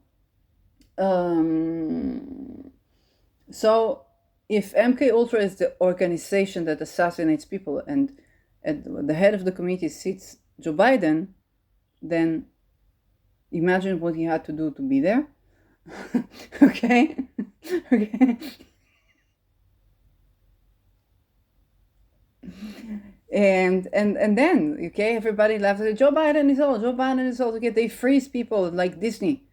So if MK Ultra is the organization that assassinates people, and at the head of the committee sits Joe Biden, then imagine what he had to do to be there. Okay. Okay. And then, okay, everybody laughs at Joe Biden is old. Joe Biden is old. Okay, they freeze people like Disney,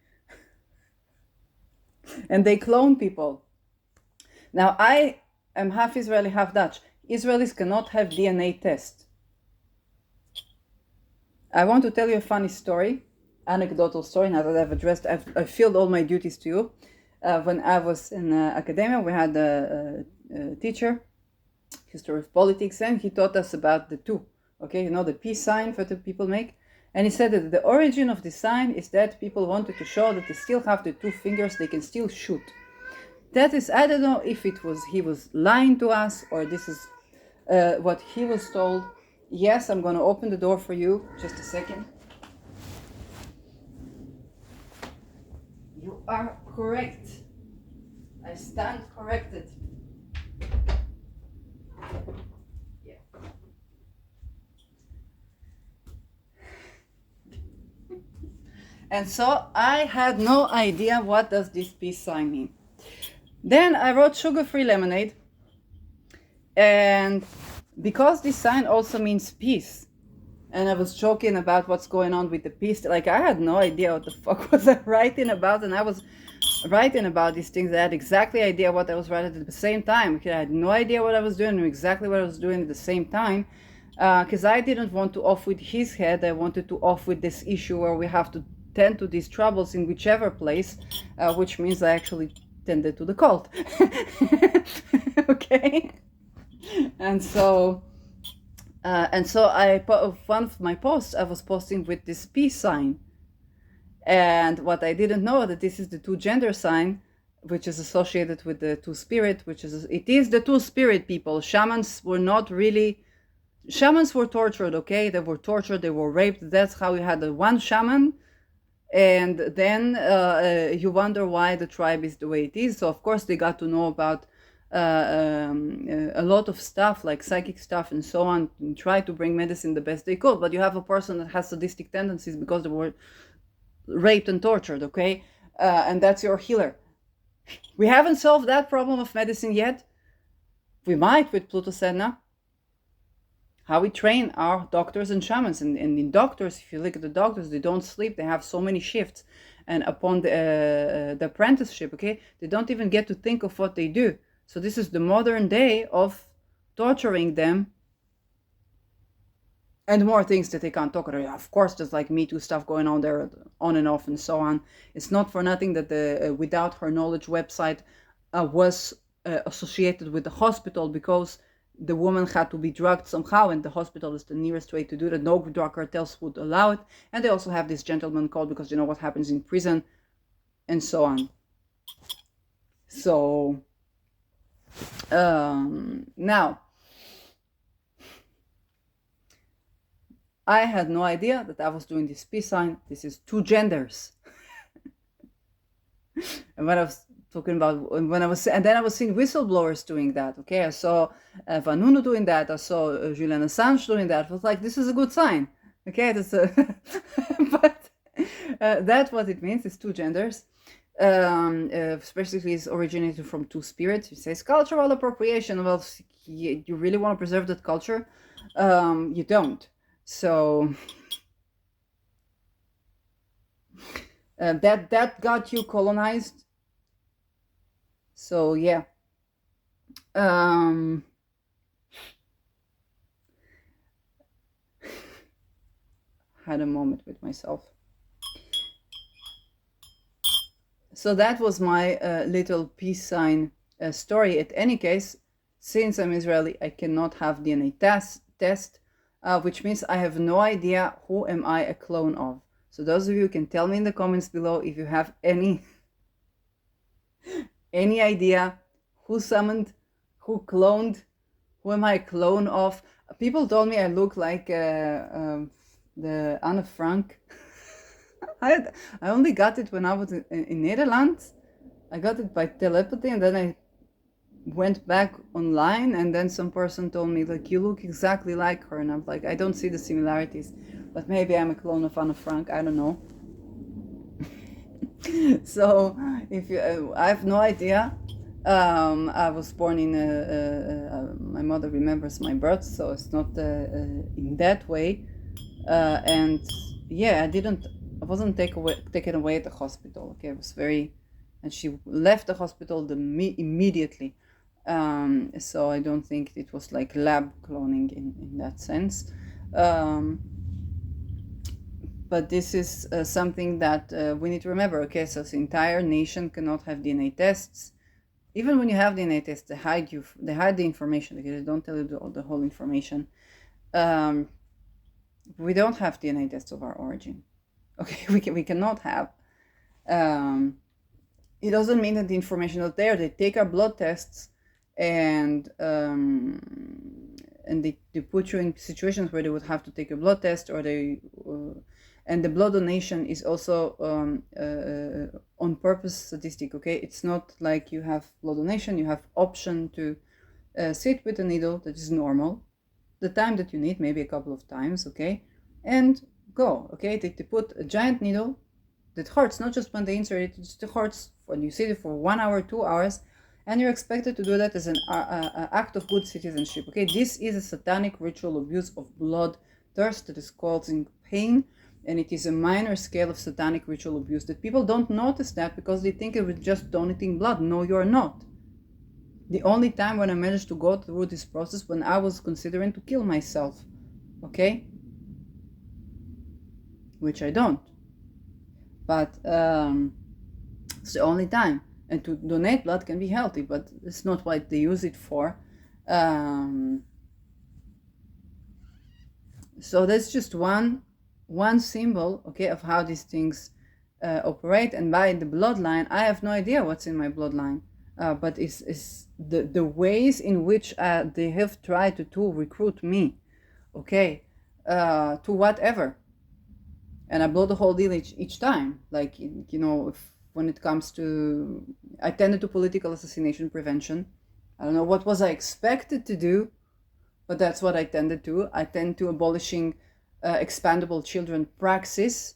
and they clone people. Now, I am half Israeli, half Dutch. Israelis cannot have DNA tests. I want to tell you a funny story, anecdotal story. Now that I've filled all my duties to you. When I was in academia, we had a teacher, history of politics, and he taught us about the two. Okay, you know, the peace sign that the people make. And he said that the origin of the sign is that people wanted to show that they still have the two fingers, they can still shoot. That is, I don't know if he was lying to us, or this is what he was told. Yes, I'm going to open the door for you. Just a second. You are correct. I stand corrected. Yeah. And so I had no idea what does this peace sign mean. Then I wrote sugar-free lemonade, and because this sign also means peace, and I was joking about what's going on with the peace, like I had no idea what the fuck was I writing about, and I was writing about these things. I had exactly idea what I was writing at the same time. I had no idea what I was doing, knew exactly what I was doing at the same time, because I didn't want to off with his head. I wanted to off with this issue where we have to tend to these troubles in whichever place, which means I actually tended to the cult. Okay. And so one of my posts I was posting with this peace sign, and what I didn't know that this is the two gender sign, which is associated with the two spirit, it is the two spirit people. Shamans were tortured. Okay, they were tortured, they were raped. That's how we had the one shaman. And then you wonder why the tribe is the way it is. So of course they got to know about a lot of stuff, like psychic stuff and so on, and try to bring medicine the best they could. But you have a person that has sadistic tendencies because they were raped and tortured, okay? And that's your healer. We haven't solved that problem of medicine yet. We might with Pluto Sedna. How we train our doctors and shamans. And in doctors, if you look at the doctors, they don't sleep. They have so many shifts. And upon the apprenticeship, okay, they don't even get to think of what they do. So this is the modern day of torturing them. And more things that they can't talk about. Of course, there's like Me Too stuff going on there, on and off and so on. It's not for nothing that the Without Her Knowledge website was associated with the hospital, because the woman had to be drugged somehow, and the hospital is the nearest way to do that. No drug cartels would allow it. And they also have this gentleman code because you know what happens in prison and so on. So now I had no idea that I was doing this peace sign. This is two genders. And when I was talking about, and then I was seeing whistleblowers doing that. Okay, I saw Vanunu doing that. I saw Julian Assange doing that. I was like, this is a good sign. Okay, that's but that's what it means. It's two genders. especially if it's originated from two spirits. It says cultural appropriation. Well, you really want to preserve that culture? You don't. So that got you colonized. So yeah. Um, had a moment with myself. So that was my little peace sign story. At any case, since I'm Israeli, I cannot have DNA test, which means I have no idea who am I a clone of. So those of you can tell me in the comments below if you have any idea who summoned, who cloned, who am I a clone of. People told me I look like the Anne Frank. I only got it when I was in Netherlands. I got it by telepathy, and then I went back online, and then some person told me, like, you look exactly like her, and I'm like, I don't see the similarities, but maybe I'm a clone of Anne Frank. I don't know. So if you, I have no idea. I was born in my mother remembers my birth, so it's not in that way. And yeah, I wasn't taken away at the hospital. Okay, it was and she left the hospital immediately. So I don't think it was like lab cloning in that sense. But this is something that we need to remember. Okay, so the entire nation cannot have DNA tests. Even when you have DNA tests, they hide the information. Okay, they don't tell you the whole information. We don't have DNA tests of our origin. Okay, we cannot have. It doesn't mean that the information is not there. They take our blood tests and they put you in situations where they would have to take a blood test, or and the blood donation is also on purpose statistic. Okay, it's not like you have blood donation, you have option to sit with a needle that is normal, the time that you need, maybe a couple of times, okay, and go. Okay, they put a giant needle that hurts, not just when they insert it, it just hurts when you sit it for 1 hour, 2 hours, and you're expected to do that as an act of good citizenship. Okay, this is a satanic ritual abuse of blood thirst that is causing pain, and it is a minor scale of satanic ritual abuse that people don't notice that because they think it was just donating blood. No, you're not. The only time when I managed to go through this process when I was considering to kill myself, okay, which I don't, but it's the only time. And to donate blood can be healthy, but it's not what they use it for. So that's just one symbol, okay, of how these things operate. And by the bloodline, I have no idea what's in my bloodline, but it's the ways in which they have tried to recruit me, okay, to whatever. And I blow the whole deal each time. Like, you know, when it comes to, I tended to political assassination prevention. I don't know what was I expected to do, but that's what I tended to. I tend to abolishing expandable children praxis.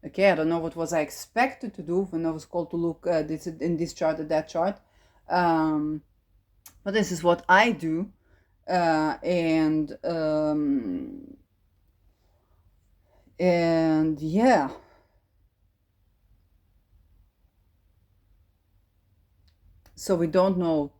Okay, I don't know what was I expected to do when I was called to look in this chart at that chart. But this is what I do. And yeah. So we don't know,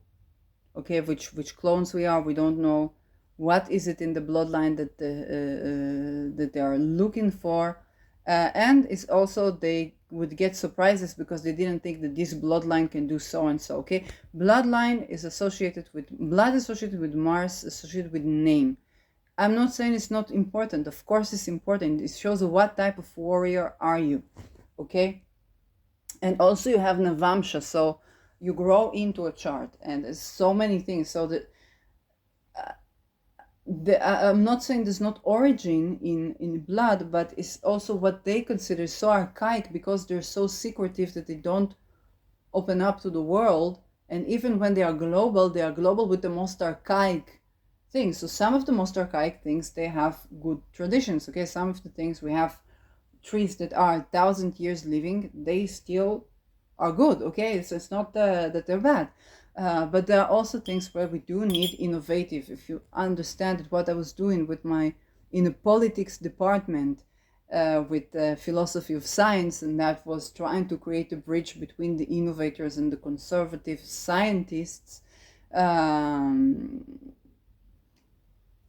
okay, which clones we are. We don't know what is it in the bloodline that that they are looking for, and it's also they would get surprises because they didn't think that this bloodline can do so and so. Okay, bloodline is associated with blood, associated with Mars, associated with name. I'm not saying it's not important. Of course, it's important. It shows what type of warrior are you, okay? And also you have Navamsha, so you grow into a chart, and there's so many things. So that I'm not saying there's not origin in blood, but it's also what they consider so archaic because they're so secretive that they don't open up to the world. And even when they are global with the most archaic things. So some of the most archaic things, they have good traditions. Okay, some of the things we have trees that are 1,000 years living, they still are good, okay? So it's not that they're bad. But there are also things where we do need innovative. If you understand what I was doing with in the politics department, with the philosophy of science, and that was trying to create a bridge between the innovators and the conservative scientists on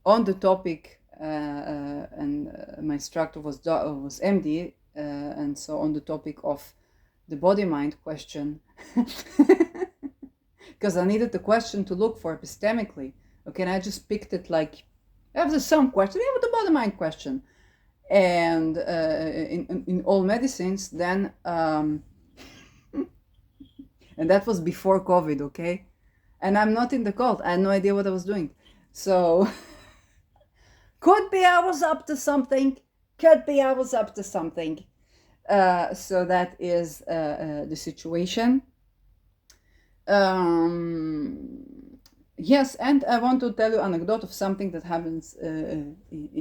the topic, and my instructor was MD, and so on the topic of the body-mind question, because I needed the question to look for epistemically. Okay, and I just picked it like, I have some question, yeah, the body-mind question, and in all medicines, then, and that was before COVID, okay, and I'm not in the cult. I had no idea what I was doing, so could be I was up to something. Could be I was up to something. So that is the situation. Yes, and I want to tell you an anecdote of something that happens in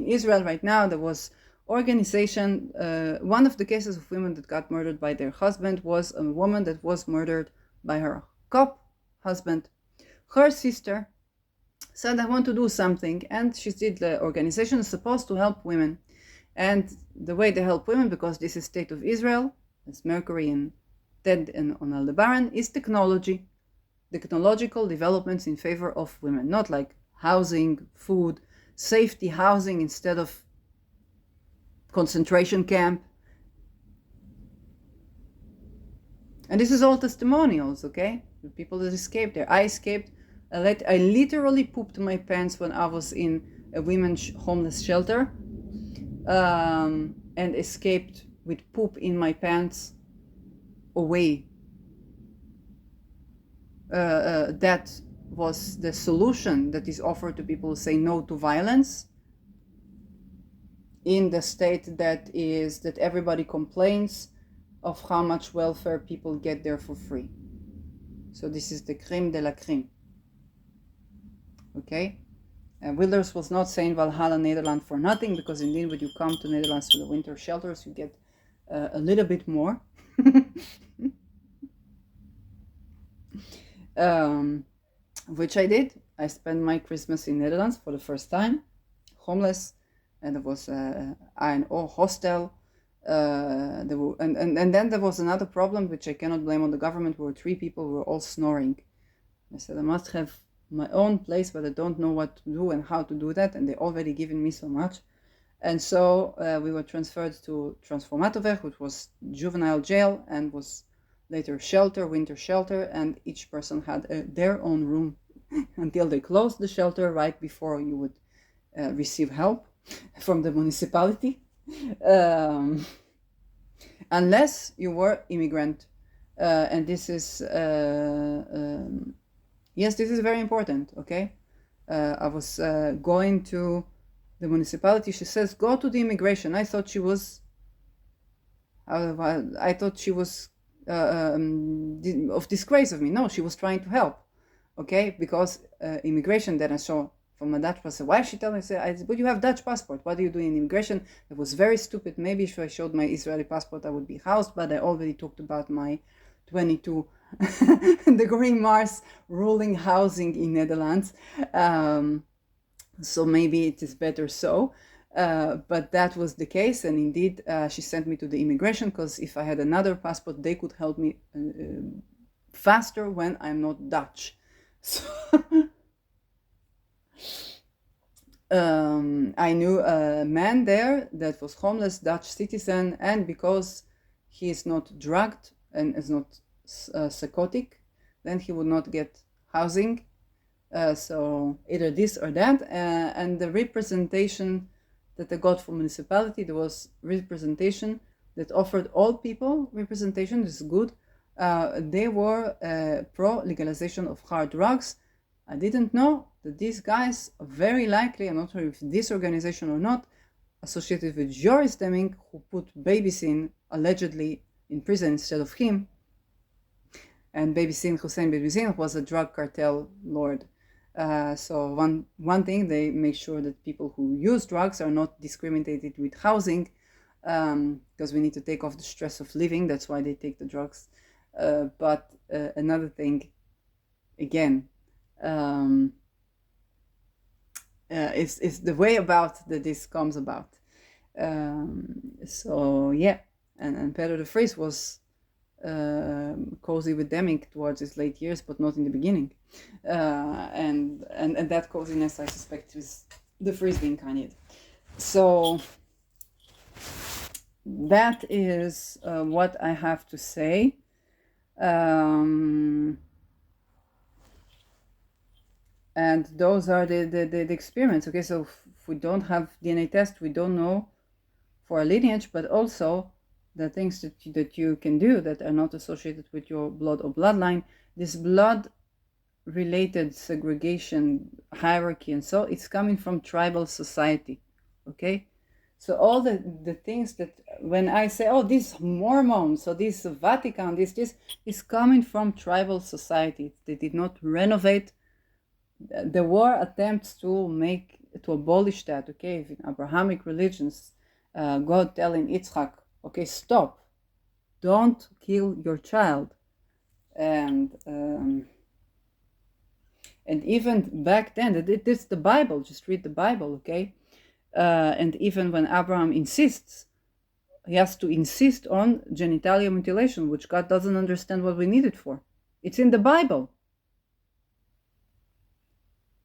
Israel right now. There was organization. One of the cases of women that got murdered by their husband was a woman that was murdered by her cop husband. Her sister said, I want to do something, and she did. The organization is supposed to help women, and the way they help women, because this is State of Israel, as Mercury and Ted and on Aldebaran, is technology, technological developments in favor of women, not like housing, food, safety housing instead of concentration camp. And this is all testimonials, okay? The people that escaped there. I escaped. I literally pooped my pants when I was in a women's homeless shelter, and escaped with poop in my pants away. That was the solution that is offered to people who say no to violence in the state that everybody complains of how much welfare people get there for free. So this is the crime de la crime. Okay? Wilders was not saying Valhalla Netherlands for nothing, because indeed when you come to Netherlands to the winter shelters, you get a little bit more. Which I did. I spent my Christmas in Netherlands for the first time, homeless, and there was an hostel. And then there was another problem, which I cannot blame on the government. There were 3 people who were all snoring. I said I must have my own place, but I don't know what to do and how to do that, and they already given me so much. And so we were transferred to Transformatorweg, which was juvenile jail and was later shelter, winter shelter, and each person had their own room until they closed the shelter right before you would receive help from the municipality, unless you were immigrant. And this is yes, this is very important, okay? I was going to the municipality. She says, go to the immigration. I thought she was of disgrace of me. No, she was trying to help, okay? Because immigration, then I saw from a Dutch passport. Why she told me? I said, but you have Dutch passport. What do you do in immigration? It was very stupid. Maybe if I showed my Israeli passport, I would be housed, but I already talked about my 22 degree Mars ruling housing in Netherlands. So maybe it is better so. But that was the case, and indeed she sent me to the immigration, because if I had another passport, they could help me faster when I'm not Dutch. So I knew a man there that was homeless, Dutch citizen, and because he is not drugged and is not psychotic, then he would not get housing. So either this or that. And the representation that I got from municipality, there was representation that offered all people representation. This is good. They were pro legalization of hard drugs. I didn't know that these guys are very likely, I'm not sure if this organization or not, associated with Joris Demming, who put Baby Sin allegedly in prison instead of him. And Baby Sin, Hussein Baby Sin, was a drug cartel lord. So one thing, they make sure that people who use drugs are not discriminated with housing, because we need to take off the stress of living. That's why they take the drugs. But another thing, again, is the way about that this comes about. So yeah, and Pedro the Vries was cozy with Deming towards his late years, but not in the beginning. And that coziness, I suspect, is the Vries reincarnated. So that is what I have to say. And those are the experiments. Okay, so if we don't have DNA test, we don't know for a lineage, but also the things that you can do that are not associated with your blood or bloodline. This blood related segregation, hierarchy, and so it's coming from tribal society. Okay, so all the things that when I say, oh, these Mormons or this Vatican, this is coming from tribal society. They did not renovate. There were attempts to abolish that. Okay, in Abrahamic religions, God telling Yitzchak, okay, stop, don't kill your child, and even back then, it's the Bible. Just read the Bible, okay? And even when Abraham insists, he has to insist on genitalia mutilation, which God doesn't understand what we need it for. It's in the Bible.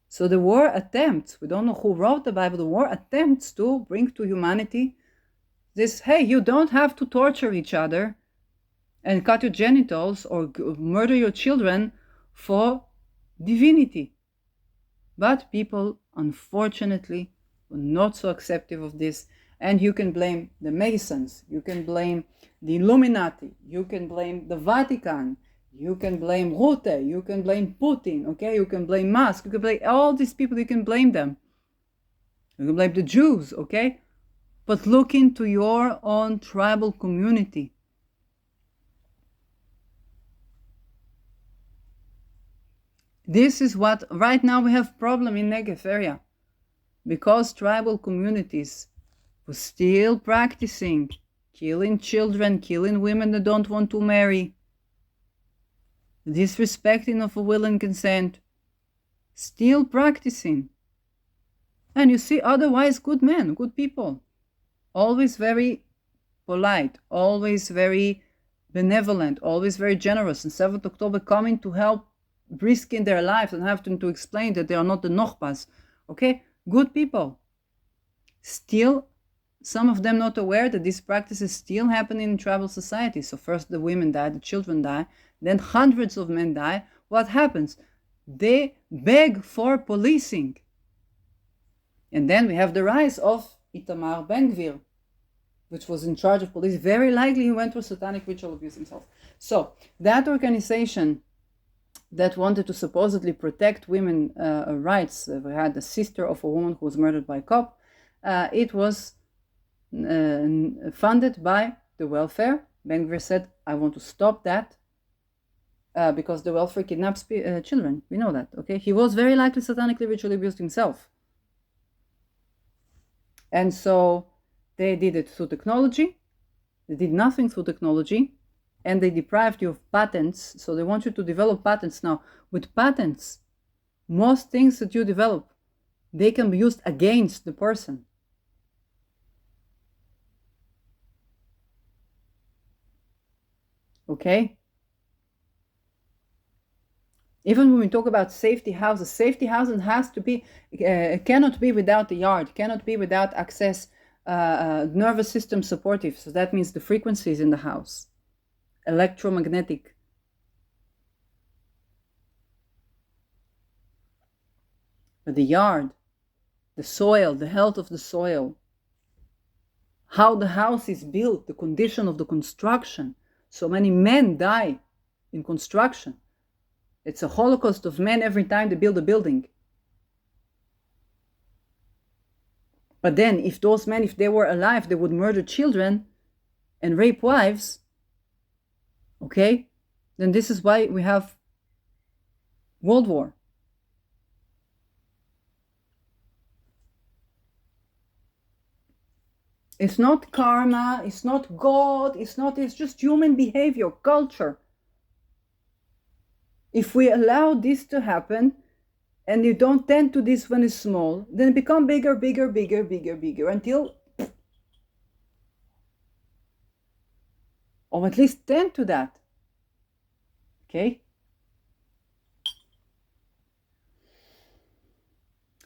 So there were attempts, we don't know who wrote the Bible, there were attempts to bring to humanity this, hey, you don't have to torture each other and cut your genitals or murder your children for divinity. But people, unfortunately, were not so accepting of this. And you can blame the Masons, you can blame the Illuminati, you can blame the Vatican, you can blame Rutte, you can blame Putin, okay? You can blame Musk, you can blame all these people, you can blame them. You can blame the Jews, okay? But look into your own tribal community. This is what, right now we have problem in Negev area. Because tribal communities were still practicing killing children, killing women that don't want to marry, disrespecting of a will and consent, still practicing. And you see otherwise good men, good people, always very polite, always very benevolent, always very generous, and 7th October coming to help risking their lives and having to explain that they are not the Nochbas, okay? Good people. Still, some of them not aware that these practices still happen in tribal society. So first the women die, the children die, then hundreds of men die. What happens? They beg for policing. And then we have the rise of Itamar Ben-Gvir, which was in charge of police. Very likely he went through satanic ritual abuse himself. So that organization that wanted to supposedly protect women's rights, we had the sister of a woman who was murdered by a cop. It was funded by the welfare. Ben-Gvir said, I want to stop that because the welfare kidnaps children. We know that, okay? He was very likely satanically ritually abused himself. And so they did it through technology. They did nothing through technology. And they deprived you of patents. So they want you to develop patents now. With patents, most things that you develop, they can be used against the person. Okay? Even when we talk about safety houses has to be, cannot be without the yard, cannot be without access, nervous system supportive. So that means the frequencies in the house, electromagnetic. But the yard, the soil, the health of the soil, how the house is built, the condition of the construction. So many men die in construction. It's a holocaust of men every time they build a building. But then if those men, if they were alive, they would murder children and rape wives, okay? Then this is why we have World War. It's not karma, it's not God, it's just human behavior, culture. If we allow this to happen, and you don't tend to this when it's small, then it becomes bigger, bigger, bigger, bigger, bigger, until, or at least tend to that. Okay?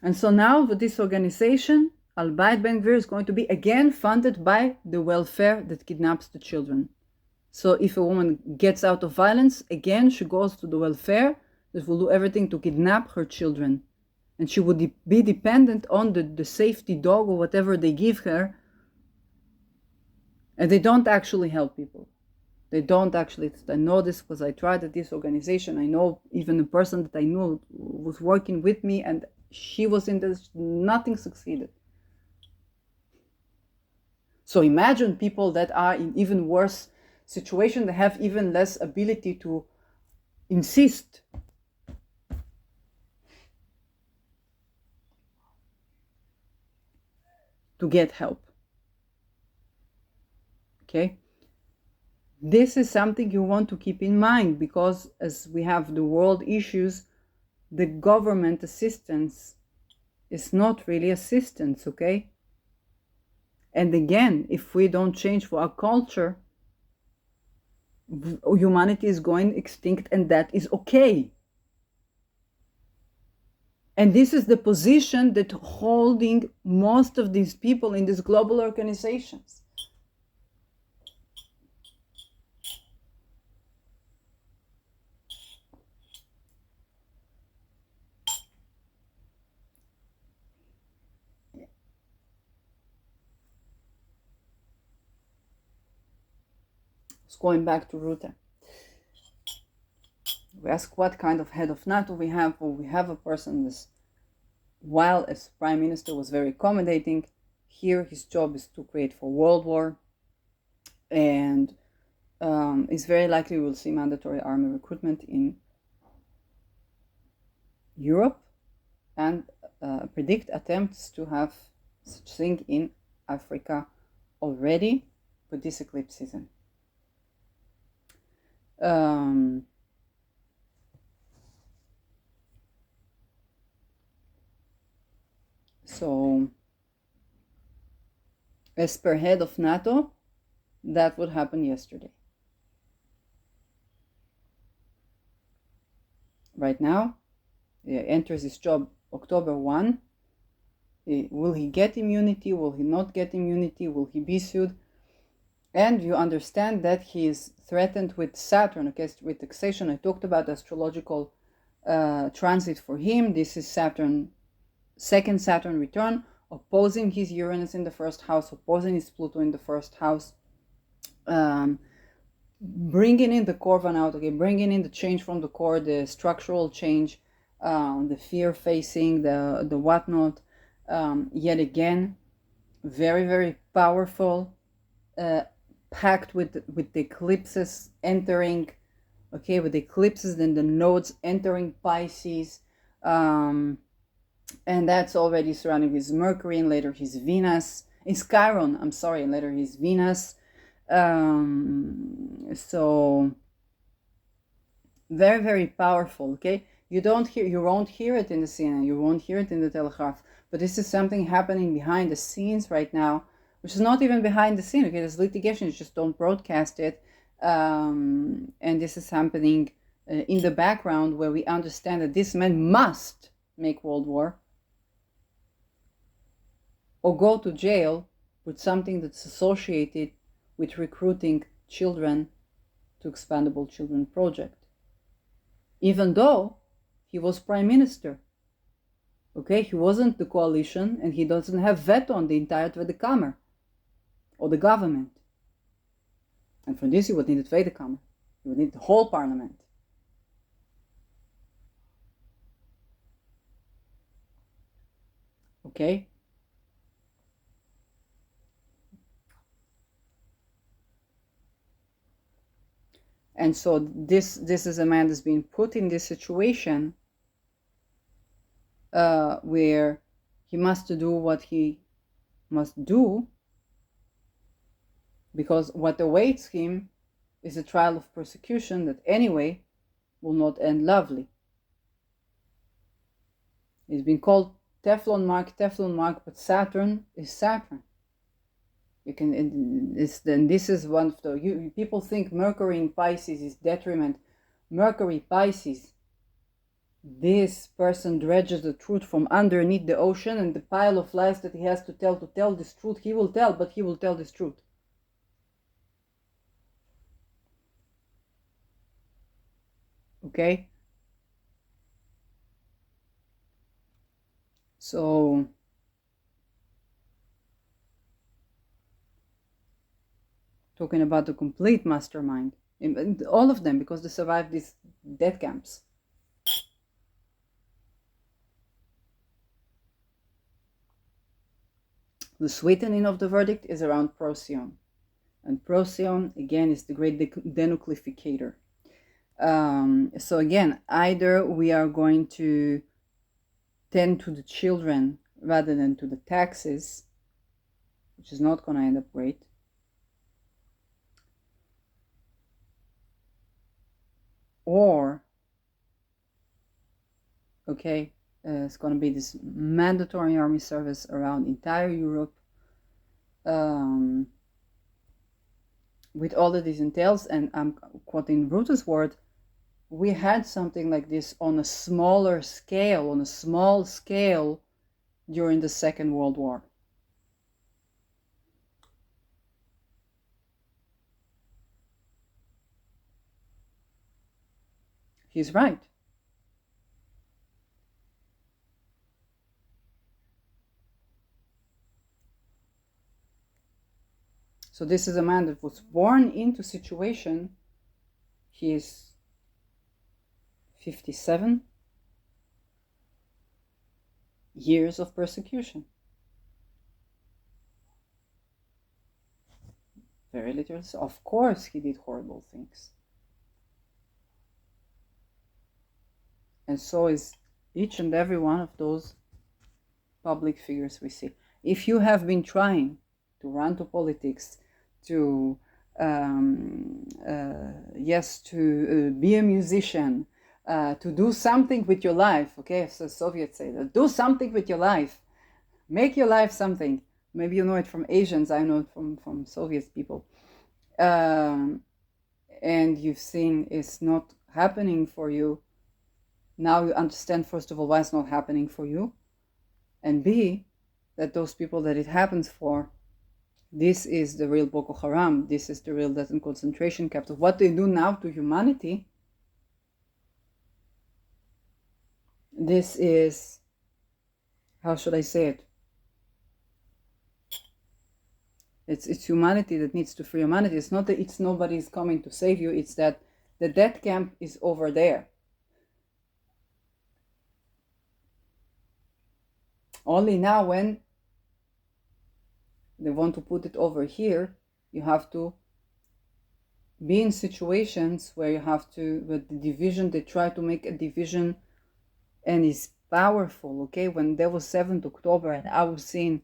And so now with this organization, Al Bayt Ben Gvir is going to be again funded by the welfare that kidnaps the children. So if a woman gets out of violence, again, she goes to the welfare that will do everything to kidnap her children. And she would be dependent on the safety dog or whatever they give her. And they don't actually help people. They don't actually. I know this because I tried at this organization. I know even a person that I knew was working with me, and she was in this, nothing succeeded. So imagine people that are in even worse situation, they have even less ability to insist. To get help. Okay? This is something you want to keep in mind, because as we have the world issues, the government assistance is not really assistance, okay? And again, if we don't change for our culture, humanity is going extinct, and that is okay. And this is the position that holding most of these people in these global organizations. Going back to Rutte. We ask what kind of head of NATO we have. Well, we have a person this, while as prime minister was very accommodating, here his job is to create for world war, and it's very likely we'll see mandatory army recruitment in Europe, and predict attempts to have such thing in Africa already for this eclipse season. So, as per head of NATO, that would happen yesterday. Right now, he enters his job October 1. Will he get immunity? Will he not get immunity? Will he be sued? And you understand that he is threatened with Saturn, okay, with taxation. I talked about astrological transit for him. This is Saturn, second Saturn return, opposing his Uranus in the first house, opposing his Pluto in the first house, bringing in the Corvan out, okay, bringing in the change from the core, the structural change, the fear facing, the whatnot. Yet again, very, very powerful, packed with the eclipses entering, okay, with the eclipses, then the nodes entering Pisces, and that's already surrounding his Mercury, and later his Venus, his Chiron, I'm sorry, and later his Venus. So very, very powerful, okay? You won't hear it in the CNN, you won't hear it in the Telegraph, but this is something happening behind the scenes right now, which is not even behind the scene, okay? There's litigation, you just don't broadcast it. And this is happening in the background, where we understand that this man must make world war or go to jail with something that's associated with recruiting children to Expandable Children Project, even though he was prime minister. Okay, he wasn't the coalition, and he doesn't have veto on the entire Tweede Kamer or the government. And for this, you would need the Tweede Kamer. You would need the whole parliament. Okay? And so this is a man that's been put in this situation where he must do what he must do, because what awaits him is a trial of persecution that anyway will not end lovely. It's been called Teflon mark, but Saturn is Saturn. You can, this is one of the, people think Mercury in Pisces is detriment. Mercury, Pisces, this person dredges the truth from underneath the ocean, and the pile of lies that he has to tell this truth, he will tell, but he will tell this truth. Okay? So, talking about the complete mastermind, all of them, because they survived these death camps. The sweetening of the verdict is around Procyon. And Procyon, again, is the great denucleaficator. So again, either we are going to tend to the children rather than to the taxes, which is not going to end up great. Or, okay, it's going to be this mandatory army service around entire Europe, with all that this entails. And I'm quoting Brutus' word, we had something like this on a small scale during the Second World War. He's right. So this is a man that was born into situation. He is 57 years of persecution. Very literally. Of course he did horrible things. And so is each and every one of those public figures we see. If you have been trying to run to politics, to be a musician, to do something with your life, okay, so Soviets say that, do something with your life, make your life something. Maybe you know it from Asians, I know it from Soviet people. And you've seen it's not happening for you. Now you understand, first of all, why it's not happening for you. And B, that those people that it happens for, this is the real Boko Haram. This is the real death and concentration camps. What they do now to humanity, this is, how should I say it? It's humanity that needs to free humanity. It's not that it's nobody's coming to save you. It's that the death camp is over there. Only now when they want to put it over here, you have to be in situations where you have to, with the division, they try to make a division, and it's powerful, okay? When there was 7th October and I was seeing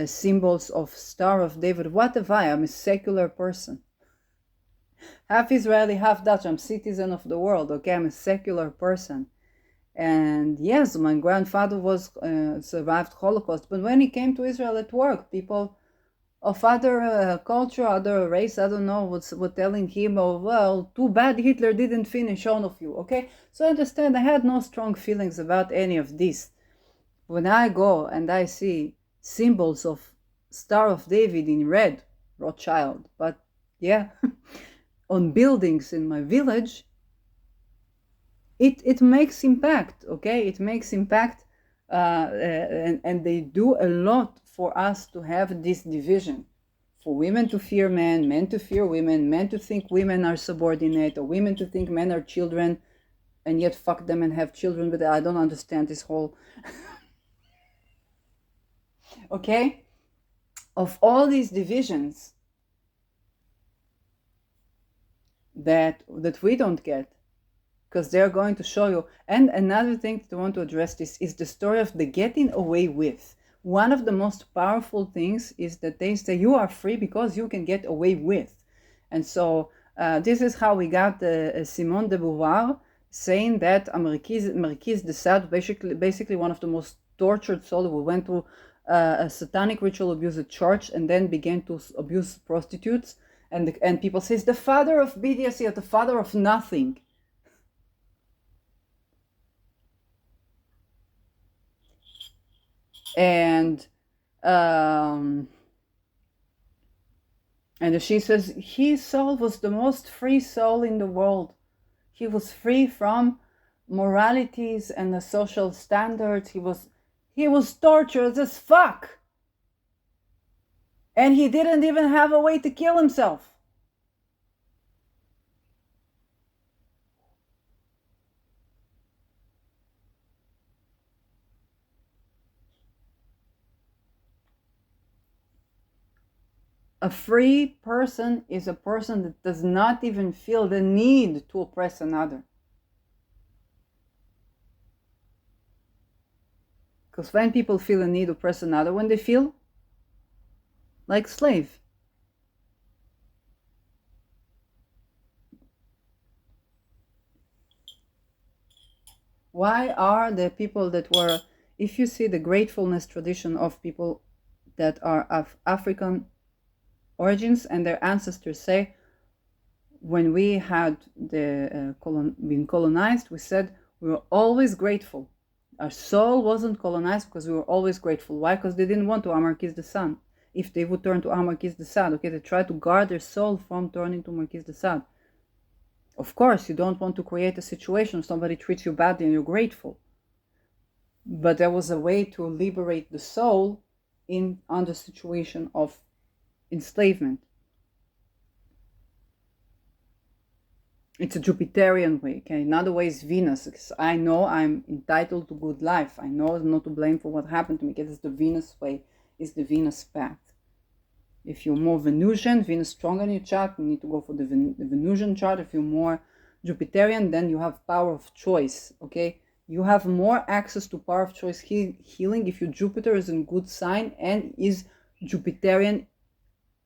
symbols of Star of David, what have I? I'm a secular person. Half Israeli, half Dutch. I'm citizen of the world, okay? I'm a secular person. And yes, my grandfather was survived Holocaust, but when he came to Israel at work, people of other culture, other race, I don't know, were telling him, oh, well, too bad Hitler didn't finish all of you, okay? So I understand, I had no strong feelings about any of this. When I go and I see symbols of Star of David in red, Rothschild, but yeah, on buildings in my village, it makes impact, okay? It makes impact, and they do a lot for us to have this division. For women to fear men, men to fear women, men to think women are subordinate, or women to think men are children, and yet fuck them and have children. But I don't understand this whole... okay? Of all these divisions that we don't get, because they're going to show you. And another thing that I want to address this is the story of the getting away with. One of the most powerful things is that they say you are free because you can get away with. And so this is how we got Simone de Beauvoir saying that Marquise de Sade, basically one of the most tortured souls who went through a satanic ritual abuse at church and then began to abuse prostitutes, and people say it's the father of BDSM, the father of nothing. And she says his soul was the most free soul in the world. He was free from moralities and the social standards. He was tortured as fuck. And he didn't even have a way to kill himself. A free person is a person that does not even feel the need to oppress another. Because when people feel a need to oppress another, when they feel like slave. Why are the people that were, if you see the gratefulness tradition of people that are of African origins, and their ancestors say, when we had been colonized, we said we were always grateful. Our soul wasn't colonized because we were always grateful. Why? Because they didn't want to Marquise de Sade. If they would turn to Marquise de Sade, okay, they tried to guard their soul from turning to Marquise de Sade. Of course, you don't want to create a situation somebody treats you badly and you're grateful. But there was a way to liberate the soul under situation of enslavement. It's a Jupiterian way, okay? Another way is Venus, because I know I'm entitled to good life. I know I'm not to blame for what happened to me, because it's the Venus way, it's the Venus path. If you're more Venusian, Venus stronger in your chart, you need to go for the Venusian chart. If you're more Jupiterian, then you have power of choice, okay? You have more access to power of choice healing if your Jupiter is in good sign and is Jupiterian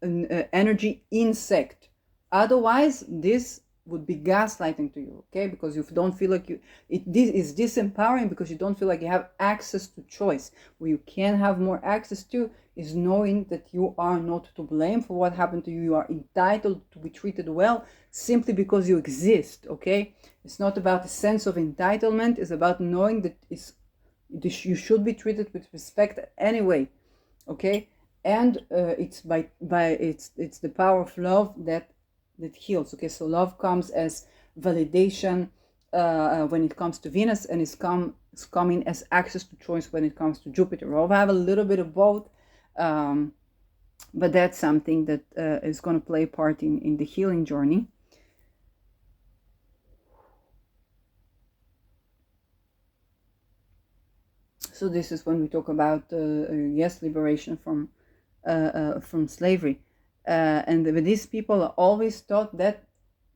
energy insect. Otherwise, this would be gaslighting to you, okay? Because you don't feel like this is disempowering because you don't feel like you have access to choice. Where you can have more access to is knowing that you are not to blame for what happened to you. You are entitled to be treated well simply because you exist, okay? It's not about a sense of entitlement. It's about knowing that you should be treated with respect anyway, okay? And it's it's the power of love that heals, okay? So love comes as validation when it comes to Venus, and it's coming as access to choice when it comes to Jupiter. I'll have a little bit of both, but that's something that is going to play a part in the healing journey. So this is when we talk about liberation from slavery. And these people are always taught that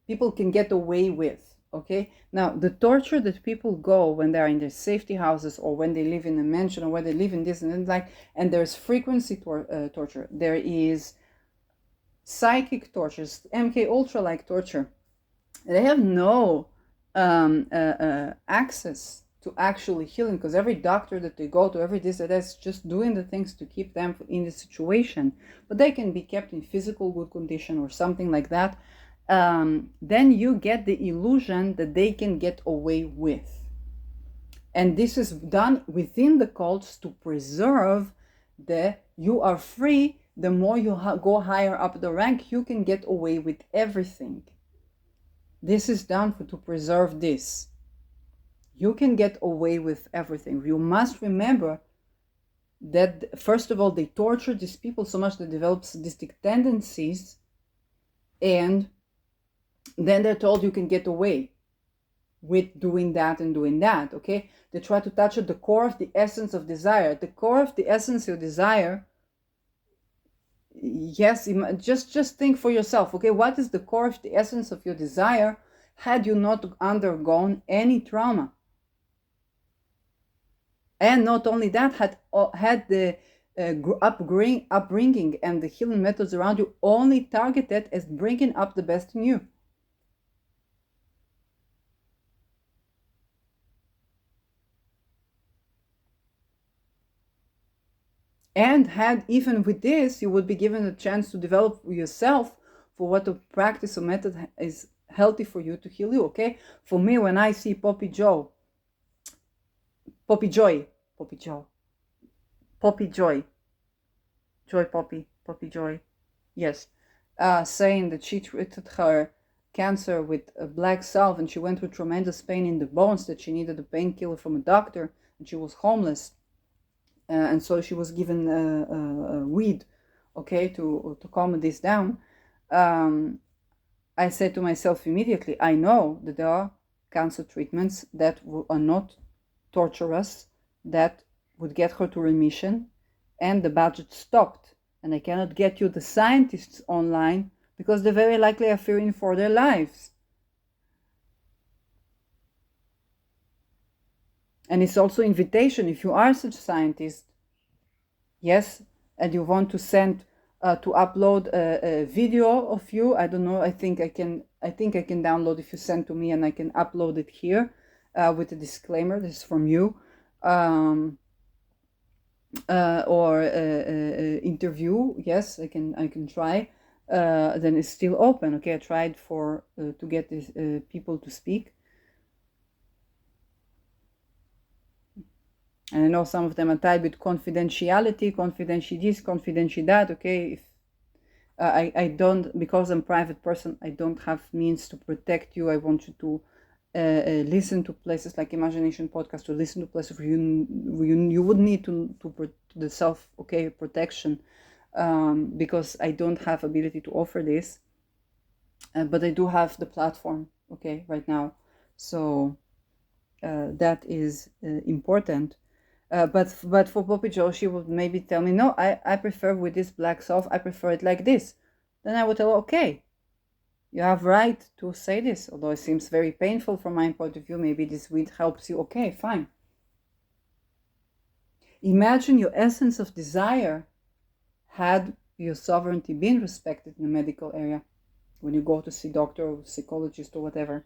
people can get away with, okay? Now, the torture that people go when they're in their safety houses or when they live in a mansion or when they live in this and there's frequency torture. There is psychic tortures, MK Ultra-like torture. They have no access to actually healing, because every doctor that they go to, every this that is just doing the things to keep them in the situation, but they can be kept in physical good condition or something like that. Then you get the illusion that they can get away with, and this is done within the cults to preserve you are free. The more you go higher up the rank, you can get away with everything. This is done to preserve this. You can get away with everything. You must remember that, first of all, they torture these people so much they develop sadistic tendencies, and then they're told you can get away with doing that and doing that, okay? They try to touch at the core of the essence of desire. The core of the essence of desire, yes, just think for yourself, okay? What is the core of the essence of your desire had you not undergone any trauma? And not only that, had the upbringing and the healing methods around you only targeted as bringing up the best in you. And had even with this, you would be given a chance to develop yourself for what a practice or method is healthy for you to heal you, okay? For me, when I see Poppy Joy, Joy, Poppy Joy, yes, saying that she treated her cancer with a black salve and she went through tremendous pain in the bones, that she needed a painkiller from a doctor, and she was homeless. And so she was given weed, okay, to calm this down. I said to myself immediately, I know that there are cancer treatments that are not torturous, that would get her to remission, and the budget stopped. And I cannot get you the scientists online because they very likely are fearing for their lives. And it's also invitation, if you are such a scientist, yes, and you want to send to upload a video of you, I don't know, I think I can download if you send to me, and I can upload it here with a disclaimer, this is from you, or interview, yes, I can try. Then it's still open, okay? I tried for to get these people to speak, and I know some of them are tied with confidentiality, confidential this, confidential that, okay? If I don't, because I'm a private person, I don't have means to protect you. I want you to listen to places like Imagination Podcast, to listen to places where you would need to the self, okay, protection, because I don't have ability to offer this, but I do have the platform, okay, right now. So that is important. But for Poppy Joe, she would maybe tell me, no, I prefer with this black self, I prefer it like this. Then I would tell her, okay, you have right to say this, although it seems very painful from my point of view. Maybe this weed helps you. Okay, fine. Imagine your essence of desire had your sovereignty been respected in the medical area when you go to see doctor or psychologist or whatever.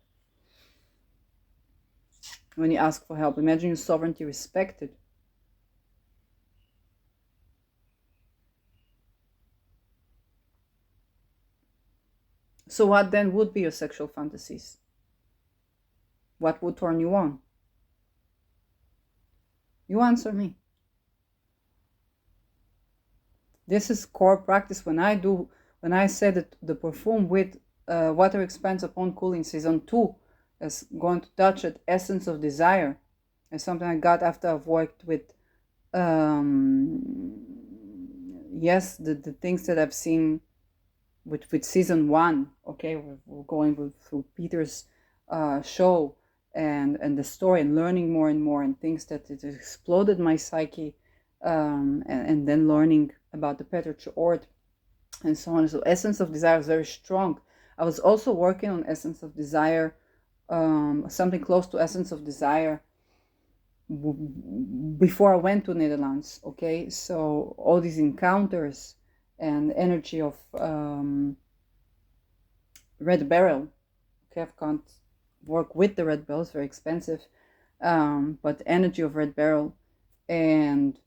When you ask for help, imagine your sovereignty respected. So what then would be your sexual fantasies? What would turn you on? You answer me. This is core practice. When I said that the perfume with water expands upon cooling season 2 is going to touch at essence of desire, and something I got after I've worked with yes, the things that I've seen with season 1, okay, we're going through Peter's show and the story, and learning more and more, and things that it exploded my psyche, and then learning about the Petrarch Ort and so on. So essence of desire is very strong. I was also working on essence of desire, something close to essence of desire, before I went to Netherlands, okay? So all these encounters and energy of Red Barrel, okay, I can't work with the Red Barrel, it's very expensive, but energy of Red Barrel, and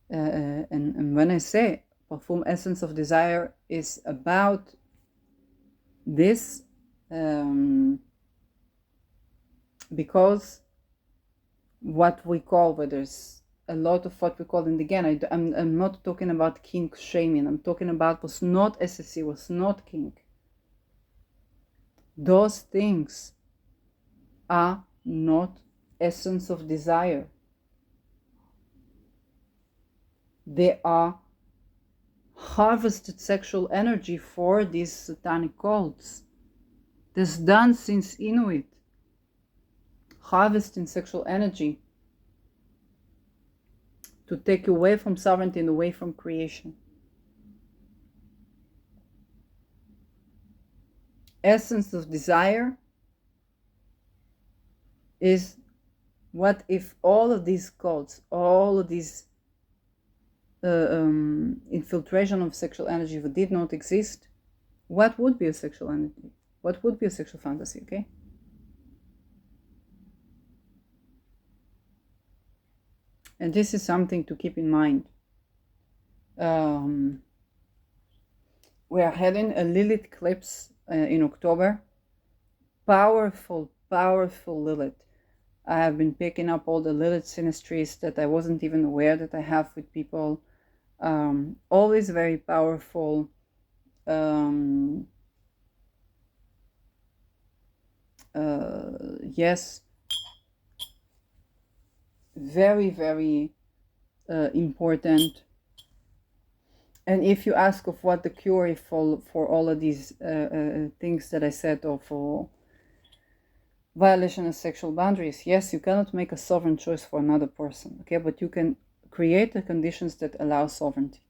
when I say Parfum Essence of Desire is about this, because what we call, where there's a lot of what we call, and again, I'm not talking about kink shaming, I'm talking about was not SSC, was not kink. Those things are not essence of desire. They are harvested sexual energy for these satanic cults. This done since Inuit. Harvesting sexual energy to take you away from sovereignty and away from creation. Essence of desire is what if all of these cults, all of these infiltration of sexual energy did not exist, what would be a sexual energy? What would be a sexual fantasy, okay? And this is something to keep in mind. We are having a Lilith eclipse in October. Powerful, powerful Lilith. I have been picking up all the Lilith synastries that I wasn't even aware that I have with people. Always very powerful. Yes, very, very important. And if you ask of what the cure is for all of these things that I said, or for violation of sexual boundaries, yes, you cannot make a sovereign choice for another person, okay, but you can create the conditions that allow sovereignty.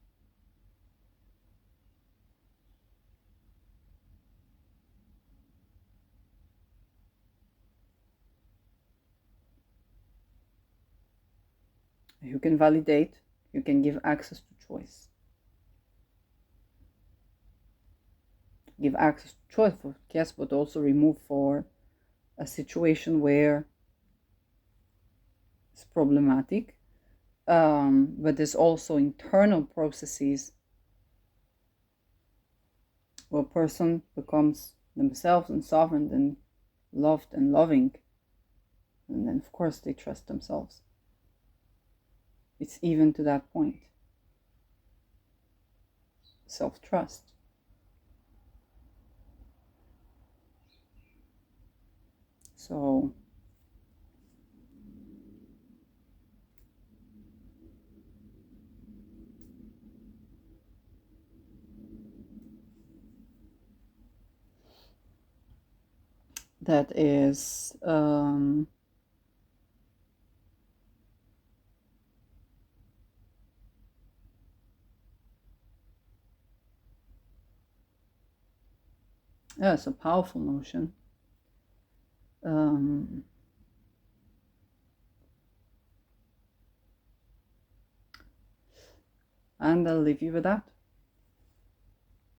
You can validate, you can give access to choice. Give access to choice for yes, but also remove for a situation where it's problematic. But there's also internal processes where a person becomes themselves and sovereign and loved and loving, and then of course they trust themselves. It's even to that point. Self-trust. So that is yeah, it's a powerful notion. And I'll leave you with that.